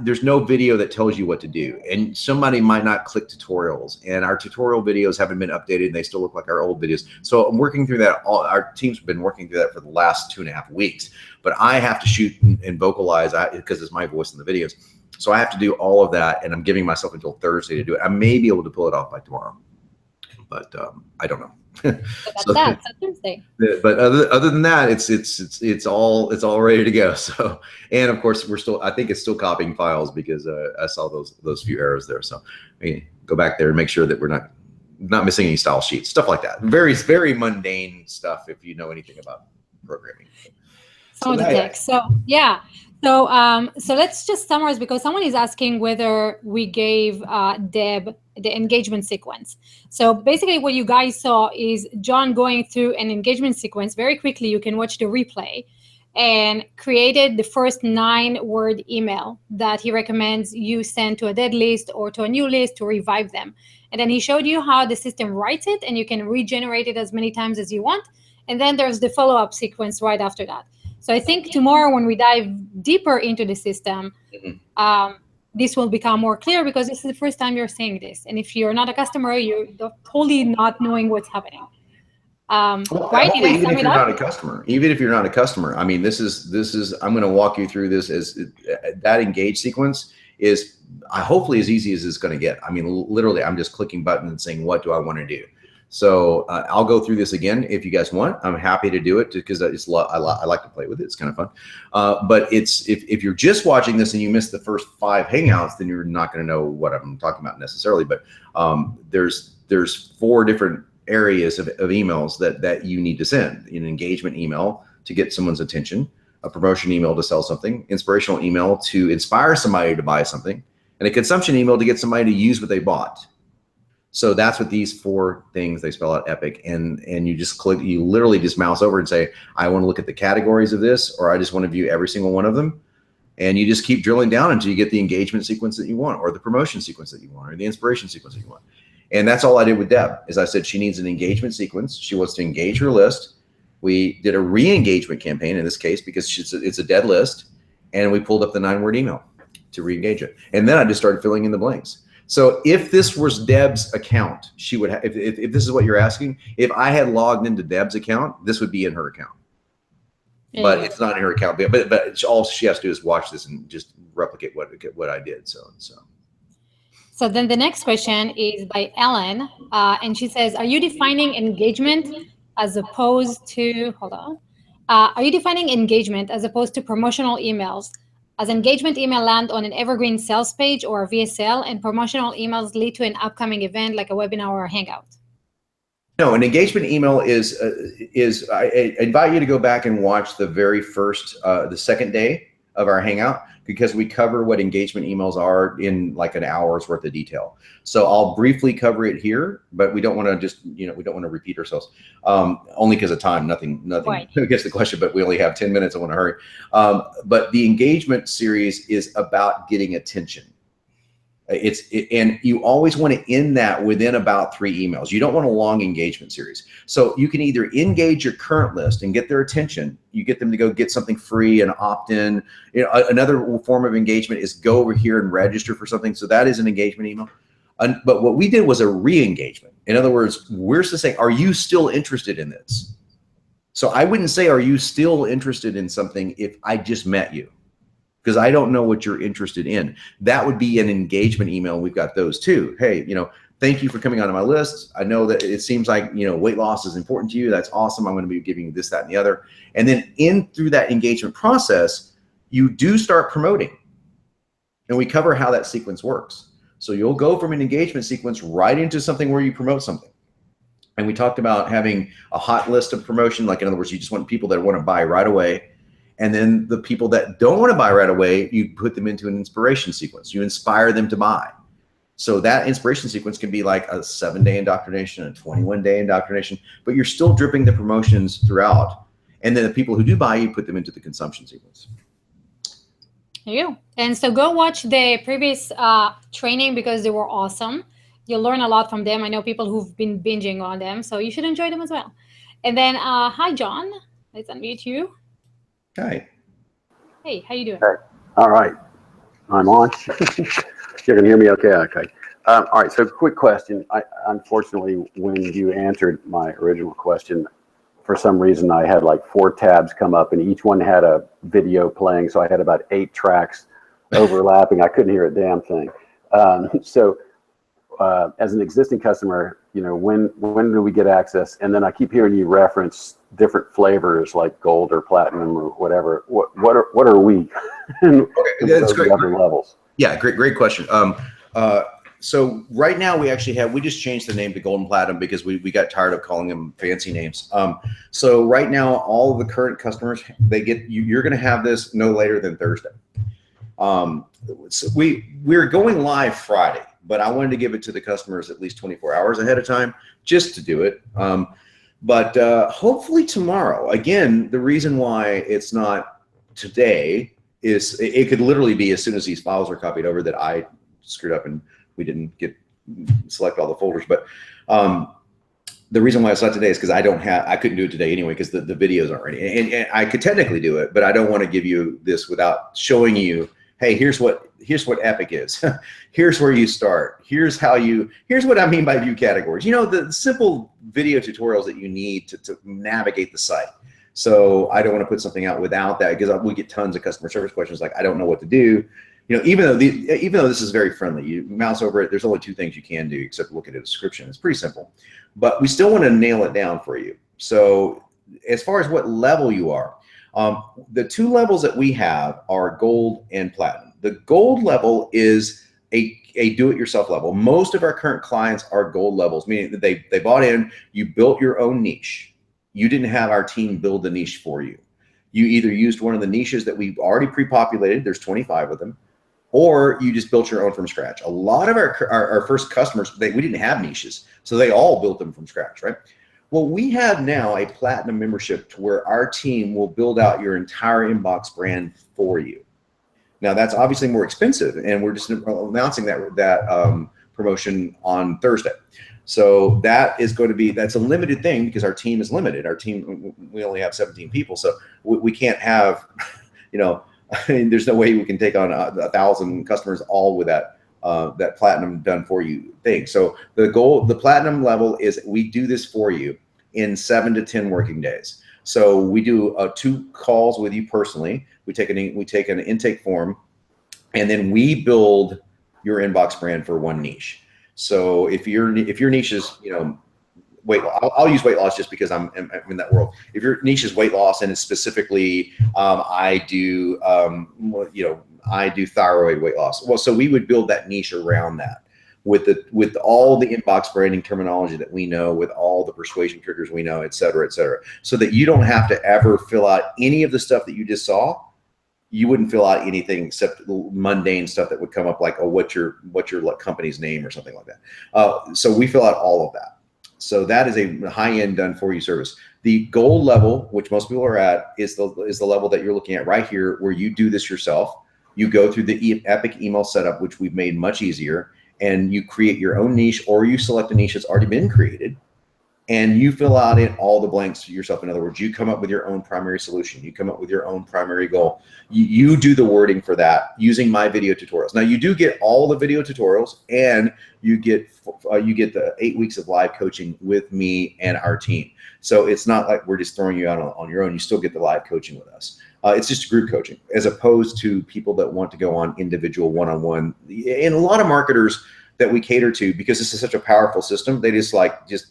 there's no video that tells you what to do, and somebody might not click tutorials, and our tutorial videos haven't been updated and they still look like our old videos. So I'm working through that. Our team's been working through that for the last 2.5 weeks, but I have to shoot and vocalize because it's my voice in the videos. So I have to do all of that, and I'm giving myself until Thursday to do it. I may be able to pull it off by tomorrow, but I don't know.
So that's Thursday.
But other than that, it's all ready to go. So, and of course I think it's still copying files because I saw those few errors there. So go back there and make sure that we're not missing any style sheets, stuff like that. Very, very mundane stuff if you know anything about programming.
Some of the text. So yeah. So let's just summarize, because someone is asking whether we gave Deb the engagement sequence. So basically what you guys saw is John going through an engagement sequence very quickly. You can watch the replay, and created the first 9-word email that he recommends you send to a dead list or to a new list to revive them. And then he showed you how the system writes it, and you can regenerate it as many times as you want. And then there's the follow-up sequence right after that. So I think tomorrow when we dive deeper into the system, this will become more clear, because this is the first time you're seeing this. And if you're not a customer, you're totally not knowing what's happening. Right?
Even if you're not a customer, I mean, this is I'm going to walk you through this as that engage sequence is hopefully as easy as it's going to get. I mean, literally, I'm just clicking buttons and saying, what do I want to do? So I'll go through this again if you guys want. I'm happy to do it because I like to play with it. It's kind of fun. But if you're just watching this and you missed the first 5 Hangouts, then you're not going to know what I'm talking about necessarily. But there's 4 different areas of emails that you need to send. An engagement email to get someone's attention, a promotion email to sell something, inspirational email to inspire somebody to buy something, and a consumption email to get somebody to use what they bought. So that's what these 4 things, they spell out EPIC, and you just click, you literally just mouse over and say, I want to look at the categories of this, or I just want to view every single one of them. And you just keep drilling down until you get the engagement sequence that you want, or the promotion sequence that you want, or the inspiration sequence that you want. And that's all I did with Deb, is I said she needs an engagement sequence. She wants to engage her list. We did a re-engagement campaign in this case because it's a dead list, and we pulled up the 9-word email to re-engage it. And then I just started filling in the blanks. So if this was Deb's account, she would have, if this is what you're asking, if I had logged into Deb's account, this would be in her account. Yeah. But it's not in her account. But all she has to do is watch this and just replicate what I did.
So then the next question is by Ellen, and she says, are you defining engagement as opposed to, are you defining engagement as opposed to promotional emails? As engagement email land on an evergreen sales page or a VSL, and promotional emails lead to an upcoming event like a webinar or a hangout?
No, an engagement email is I invite you to go back and watch the very first, the second day of our hangout, because we cover what engagement emails are in like an hour's worth of detail. So I'll briefly cover it here, but we don't want to just, we don't want to repeat ourselves, only because of time, nothing right. Against the question, but we only have 10 minutes. I want to hurry. But the engagement series is about getting attention. And you always want to end that within about 3 emails. You don't want a long engagement series. So you can either engage your current list and get their attention. You get them to go get something free and opt in. Another form of engagement is go over here and register for something. So that is an engagement email. But what we did was a re-engagement. In other words, we're just saying, are you still interested in this? So I wouldn't say, are you still interested in something if I just met you? Because I don't know what you're interested in. That would be an engagement email. We've got those too. Hey, thank you for coming onto my list. I know that it seems like, weight loss is important to you. That's awesome. I'm going to be giving you this, that, and the other. And then through that engagement process, you do start promoting. And we cover how that sequence works. So you'll go from an engagement sequence right into something where you promote something. And we talked about having a hot list of promotion, like in other words, you just want people that want to buy right away. And then the people that don't want to buy right away, you put them into an inspiration sequence. You inspire them to buy. So that inspiration sequence can be like a 7-day indoctrination, a 21-day indoctrination, but you're still dripping the promotions throughout. And then the people who do buy, you put them into the consumption sequence.
There you go. And so go watch the previous training because they were awesome. You'll learn a lot from them. I know people who've been binging on them, so you should enjoy them as well. And then, hi, John. Let's unmute you.
Hi.
Hey, how you doing?
Okay. All right. I'm on. You can hear me okay? Okay. All right. So quick question. Unfortunately, when you answered my original question, for some reason, I had like 4 tabs come up and each one had a video playing. So I had about 8 tracks overlapping. I couldn't hear a damn thing. As an existing customer, you know, when do we get access? And then I keep hearing you reference different flavors like gold or platinum or whatever. What are we?
Okay, that's great.
Other levels.
Yeah, great question. So right now we just changed the name to Gold and Platinum because we got tired of calling them fancy names. So right now, all of the current customers, you're going to have this no later than Thursday. So we're going live Friday, but I wanted to give it to the customers at least 24 hours ahead of time just to do it. But hopefully tomorrow. Again, the reason why it's not today is it could literally be as soon as these files are copied over that I screwed up and we didn't select all the folders. But the reason why it's not today is because I couldn't do it today anyway because the videos aren't ready. And I could technically do it, but I don't want to give you this without showing you, hey, here's what Epic is. Here's where you start. Here's what I mean by view categories. You know, the simple video tutorials that you need to navigate the site. So I don't want to put something out without that because we get tons of customer service questions like, I don't know what to do. You know, even though this is very friendly, you mouse over it, there's only 2 things you can do except look at a description. It's pretty simple, but we still want to nail it down for you. So as far as what level you are, the 2 levels that we have are gold and platinum. The gold level is a do-it-yourself level. Most of our current clients are gold levels, meaning that they bought in, you built your own niche. You didn't have our team build the niche for you. You either used one of the niches that we've already pre-populated, there's 25 of them, or you just built your own from scratch. A lot of our first customers, we didn't have niches, so they all built them from scratch, right? Well, we have now a platinum membership to where our team will build out your entire inbox brand for you. Now, that's obviously more expensive, and we're just announcing that promotion on Thursday. So that's a limited thing because our team is limited. Our team, we only have 17 people, so we can't have, you know, I mean, there's no way we can take on 1,000 customers all with that platinum done for you thing. So the platinum level is we do this for you in 7 to 10 working days. So we do 2 calls with you personally. We take an intake form, and then we build your inbox brand for one niche. So if your niche is, you know, weight loss, I'll use weight loss just because I'm in that world. If your niche is weight loss and it's specifically I do thyroid weight loss. Well, so we would build that niche around that with all the inbox branding terminology that we know, with all the persuasion triggers we know, et cetera, so that you don't have to ever fill out any of the stuff that you just saw. You wouldn't fill out anything except mundane stuff that would come up like, oh, what's your company's name or something like that. So we fill out all of that. So that is a high-end done-for-you service. The gold level, which most people are at, is the level that you're looking at right here, where you do this yourself. You go through the Epic email setup, which we've made much easier, and you create your own niche, or you select a niche that's already been created, and you fill out all the blanks yourself. In other words, you come up with your own primary solution. You come up with your own primary goal. You do the wording for that using my video tutorials. Now, you do get all the video tutorials, and you get the 8 weeks of live coaching with me and our team. So it's not like we're just throwing you out on your own. You still get the live coaching with us. It's just group coaching, as opposed to people that want to go on individual one-on-one. And a lot of marketers that we cater to, because this is such a powerful system, they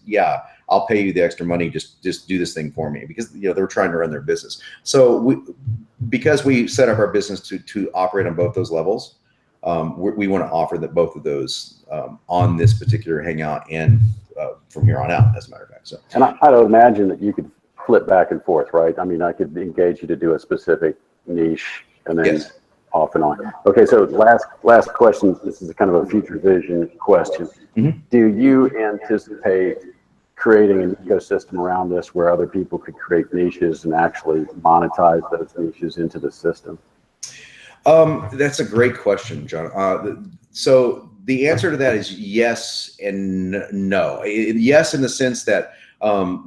yeah, I'll pay you the extra money, just do this thing for me, because, you know, they're trying to run their business. So because we set up our business to operate on both those levels, we want to offer both of those on this particular Hangout and from here on out, as a matter of fact. So,
and I would imagine that you could flip back and forth, right? I mean, I could engage you to do a specific niche and then
yes.
off and on. Okay, so last question. This is kind of a future vision question.
Mm-hmm.
Do you anticipate creating an ecosystem around this where other people could create niches and actually monetize those niches into the system?
That's a great question, John. So the answer to that is yes and no. Yes, in the sense that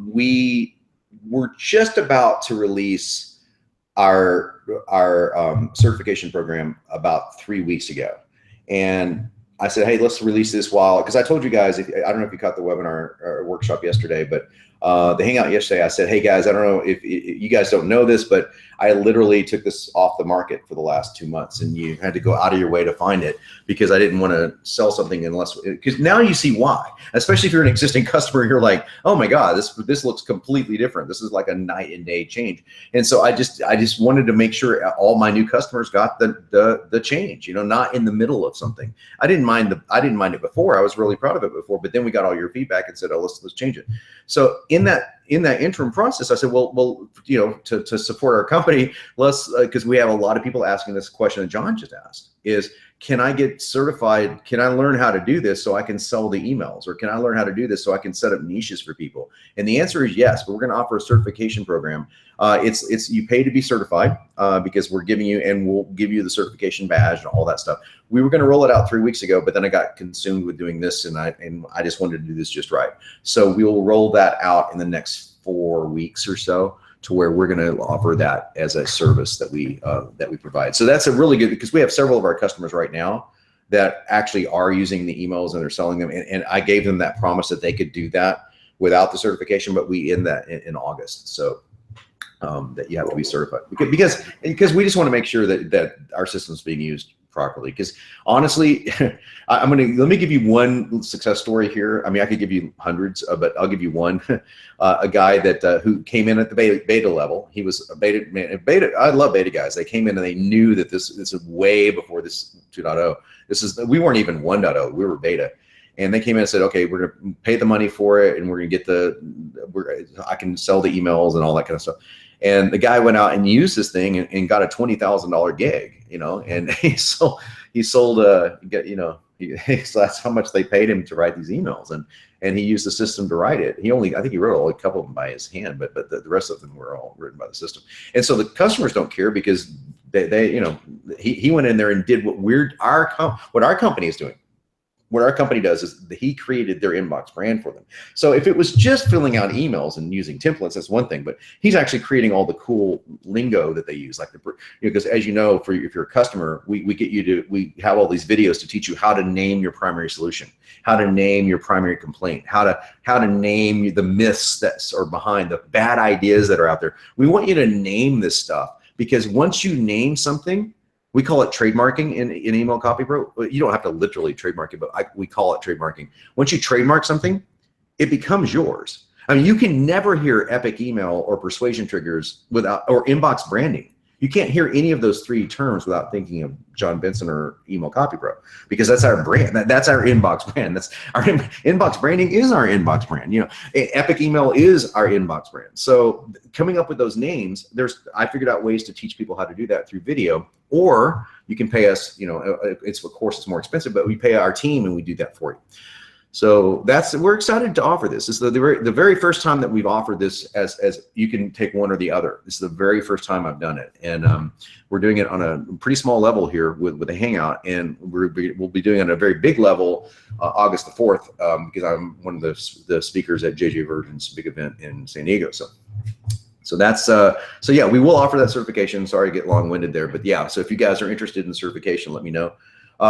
we were just about to release our certification program about 3 weeks ago, and I said, hey, let's release this because I told you guys, I don't know if you caught the webinar or workshop yesterday, but the hangout yesterday, I said, hey guys, I don't know if you guys don't know this, but I literally took this off the market for the last 2 months, and you had to go out of your way to find it because I didn't want to sell something because now you see why, especially if you're an existing customer, you're like, oh my God, this looks completely different. This is like a night and day change. And so I just wanted to make sure all my new customers got the change, not in the middle of something. I didn't mind it before. I was really proud of it before, but then we got all your feedback and said, oh, let's change it. So in that interim process, I said, well, to support our company, let's, because we have a lot of people asking this question that John just asked, is can I get certified? Can I learn how to do this so I can sell the emails? Or can I learn how to do this so I can set up niches for people? And the answer is yes, but we're going to offer a certification program. It's you pay to be certified because we're giving you, and we'll give you the certification badge and all that stuff. We were going to roll it out 3 weeks ago, but then I got consumed with doing this, and I just wanted to do this just right. So we will roll that out in the next 4 weeks or so, to where we're going to offer that as a service that we provide. So that's a really good, because we have several of our customers right now that actually are using the emails and they're selling them. And I gave them that promise that they could do that without the certification, but we end that in August. So that you have to be certified because we just want to make sure that our system's being used properly. Because honestly, let me give you one success story here. I mean, I could give you hundreds, but I'll give you one. A guy that who came in at the beta level. He was a beta. I love beta guys. They came in and they knew that this is way before this 2.0. We weren't even 1.0. We were beta. And they came in and said, okay, we're going to pay the money for it, and we're going to get I can sell the emails and all that kind of stuff. And the guy went out and used this thing and got a $20,000 gig, and so that's how much they paid him to write these emails, and he used the system to write it. I think he wrote a couple of them by his hand, but the rest of them were all written by the system. And so the customers don't care because he went in there and did what our company is doing. What our company does is he created their inbox brand for them. So if it was just filling out emails and using templates, that's one thing, but he's actually creating all the cool lingo that they use, like because as you know, if you're a customer, we have all these videos to teach you how to name your primary solution, how to name your primary complaint, how to name the myths that are behind the bad ideas that are out there. We want you to name this stuff, because once you name something, we call it trademarking in email CopyPro. You don't have to literally trademark it, but we call it trademarking. Once you trademark something, it becomes yours. I mean, you can never hear epic email or persuasion triggers or inbox branding. You can't hear any of those three terms without thinking of John Benson or Email CopyPro, because that's our brand. That's our inbox brand. That's our inbox branding is our inbox brand. Epic Email is our inbox brand. So coming up with those names, I figured out ways to teach people how to do that through video, or you can pay us. Of course it's more expensive, but we pay our team and we do that for you. So we're excited to offer this. This is the very first time that we've offered this as you can take one or the other. This is the very first time I've done it, and we're doing it on a pretty small level here with a hangout, and we'll be doing it at a very big level August the 4th because I'm one of the speakers at JJ Virgin's big event in San Diego. So that's so yeah, we will offer that certification. Sorry to get long-winded there, but yeah. So if you guys are interested in certification, let me know.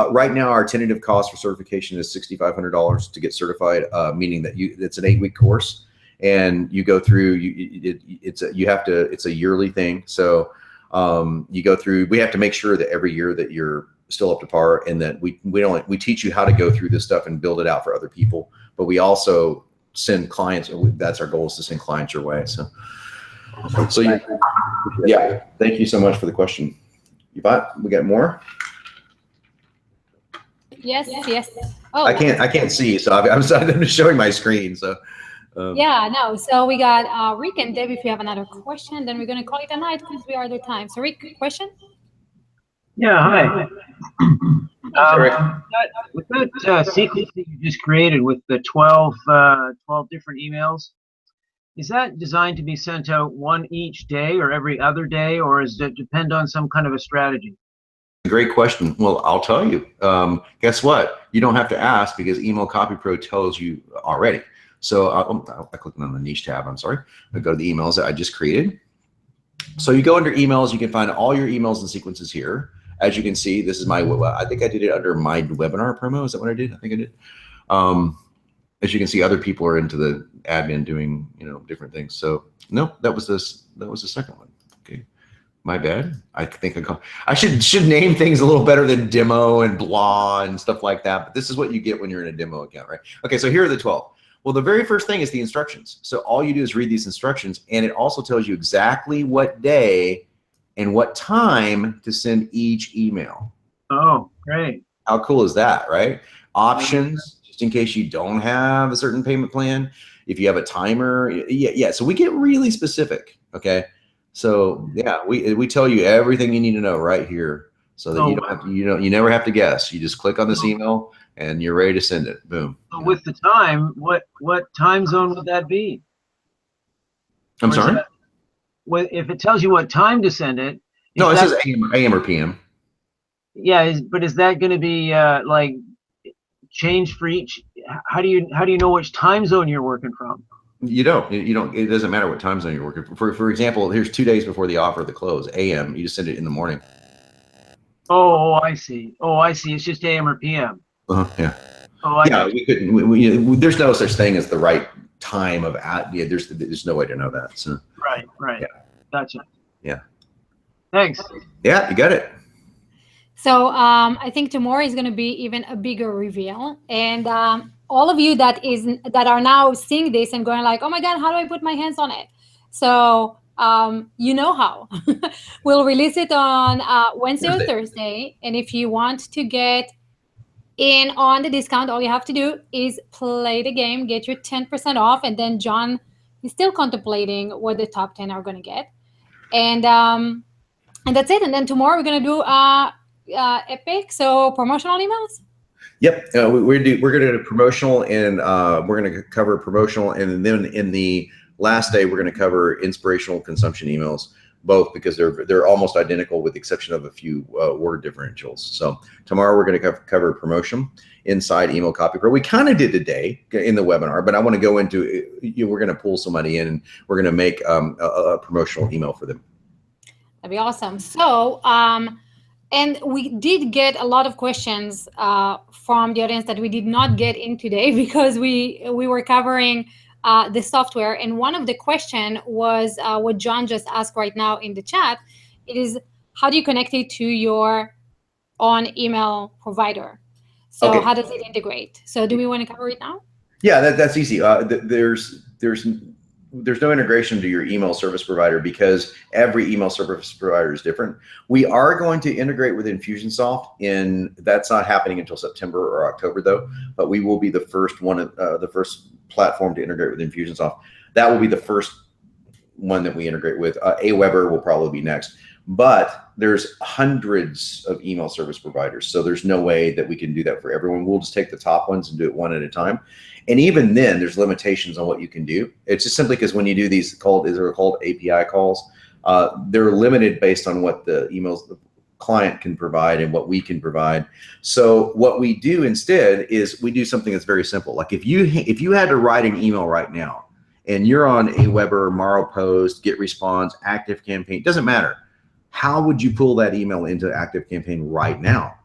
Right now, our tentative cost for certification is $6,500 to get certified, meaning that it's an 8-week course, and you go through. It's a yearly thing. So you go through. We have to make sure that every year that you're still up to par, and that we teach you how to go through this stuff and build it out for other people. But we also send clients. That's our goal, is to send clients your way. So yeah. Thank you so much for the question. We got more.
Yes. Oh,
I can't see, so I'm just showing my screen. So
yeah, no. So we got Rick and Deb. If you have another question, then we're gonna call it a night because we are the time. So Rick, question?
Yeah, hi.
Eric.
With that sequence that you just created with the 12 different emails, is that designed to be sent out one each day or every other day, or does it depend on some kind of a strategy?
Great question. Well, I'll tell you. Guess what? You don't have to ask because Email CopyPro tells you already. So I clicked on the niche tab. I'm sorry. I go to the emails that I just created. So you go under emails. You can find all your emails and sequences here. As you can see, this is my. I think I did it under my webinar promo. Is that what I did? I think I did. As you can see, other people are into the admin doing different things. So no, that was this. That was the second one. Okay. My bad. I think I should name things a little better than demo and blah and stuff like that. But this is what you get when you're in a demo account, right? Okay, so here are the 12. Well, the very first thing is the instructions. So all you do is read these instructions, and it also tells you exactly what day and what time to send each email.
Oh, great.
How cool is that, right? Options, just in case you don't have a certain payment plan. If you have a timer, yeah. So we get really specific, okay? So yeah, we tell you everything you need to know right here, so that you don't have to, you never have to guess. You just click on this email and you're ready to send it. Boom.
So with the time, what time zone would that be?
I'm sorry?
If it tells you what time to send it.
No, it says AM or PM.
Yeah, but is that going to be like changed for each? How do you know which time zone you're working from?
You don't. It doesn't matter what time zone you're working. For example, here's 2 days before the offer, the close, AM. You just send it in the morning.
Oh, I see. Oh, I see. It's just AM or PM.
Yeah.
Oh,
yeah. We couldn't. There's no such thing as the right time of Yeah. There's no way to know that. So.
Right. Yeah. Gotcha.
Yeah.
Thanks.
Yeah, you got it.
So I think tomorrow is going to be even a bigger reveal, and all of you that are now seeing this and going like, oh my God, how do I put my hands on it? So you know how. We'll release it on Wednesday or Thursday, and if you want to get in on the discount, all you have to do is play the game, get your 10% off, and then John is still contemplating what the top 10 are going to get, and that's it. And then tomorrow we're going to do Epic, so promotional emails.
Yep, we're going to do promotional, and we're going to cover promotional, and then in the last day we're going to cover inspirational consumption emails, both because they're almost identical with the exception of a few word differentials. So tomorrow we're going to cover promotion inside Email CopyPro. We kind of did today in the webinar, but I want to go into we're going to pull somebody in and we're going to make a promotional email for them.
That'd be awesome. So and we did get a lot of questions from the audience that we did not get in today because we were covering the software. And one of the question was what John just asked right now in the chat. It is, how do you connect it to your own email provider? So how does it integrate? So do we want to cover it now?
Yeah, that's easy. There's no integration to your email service provider because every email service provider is different. We are going to integrate with Infusionsoft, that's not happening until September or October though, but we will be the first one, the first platform to integrate with Infusionsoft. That will be the first one that we integrate with. Aweber will probably be next, but there's hundreds of email service providers. So there's no way that we can do that for everyone. We'll just take the top ones and do it one at a time. And even then, there's limitations on what you can do. It's just simply because when you do these called API calls, they're limited based on what the client can provide and what we can provide. So what we do instead is we do something that's very simple. Like if you had to write an email right now, and you're on Aweber, MorrowPost, GetResponse, ActiveCampaign, doesn't matter. How would you pull that email into ActiveCampaign right now?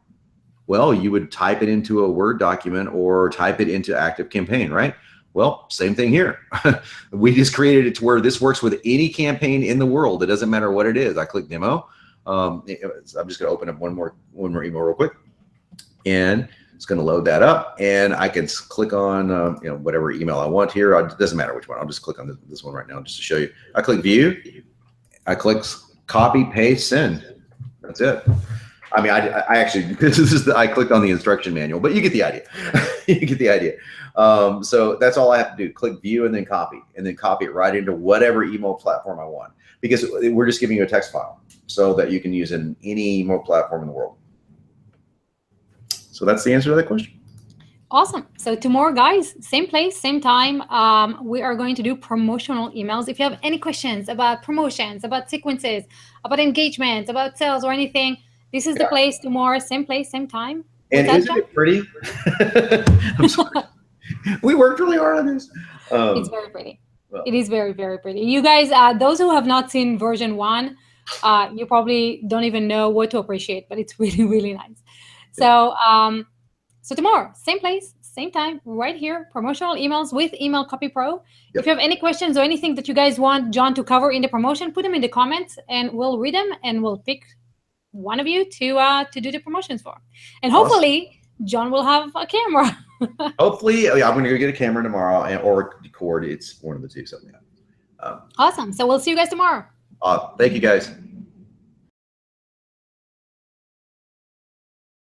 Well, you would type it into a Word document or type it into ActiveCampaign, right? Well, same thing here. We just created it to where this works with any campaign in the world. It doesn't matter what it is. I click demo. I'm just going to open up one more email real quick, and it's going to load that up, and I can click on whatever email I want here. It doesn't matter which one. I'll just click on this one right now just to show you. I click view. I click copy, paste, send. That's it. I mean, I actually, this is I clicked on the instruction manual, but you get the idea. You get the idea. So that's all I have to do. Click view and then copy it right into whatever email platform I want, because we're just giving you a text file so that you can use in any email platform in the world. So that's the answer to that question.
Awesome. So tomorrow, guys, same place, same time, we are going to do promotional emails. If you have any questions about promotions, about sequences, about engagement, about sales or anything, this is the place tomorrow, same place, same time.
And isn't it pretty? I'm sorry. We worked really hard on this.
It's very pretty. Well, it is very, very pretty. You guys, those who have not seen version 1, you probably don't even know what to appreciate, but it's really, really nice. So, so tomorrow, same place, same time, right here, promotional emails with Email CopyPro. Yep. If you have any questions or anything that you guys want John to cover in the promotion, put them in the comments and we'll read them and we'll pick one of you to do the promotions for. And hopefully John will have a camera. Hopefully,
I'm going to go get a camera tomorrow or record. It's one of the two. Something.
Awesome. So we'll see you guys tomorrow.
Thank you, guys.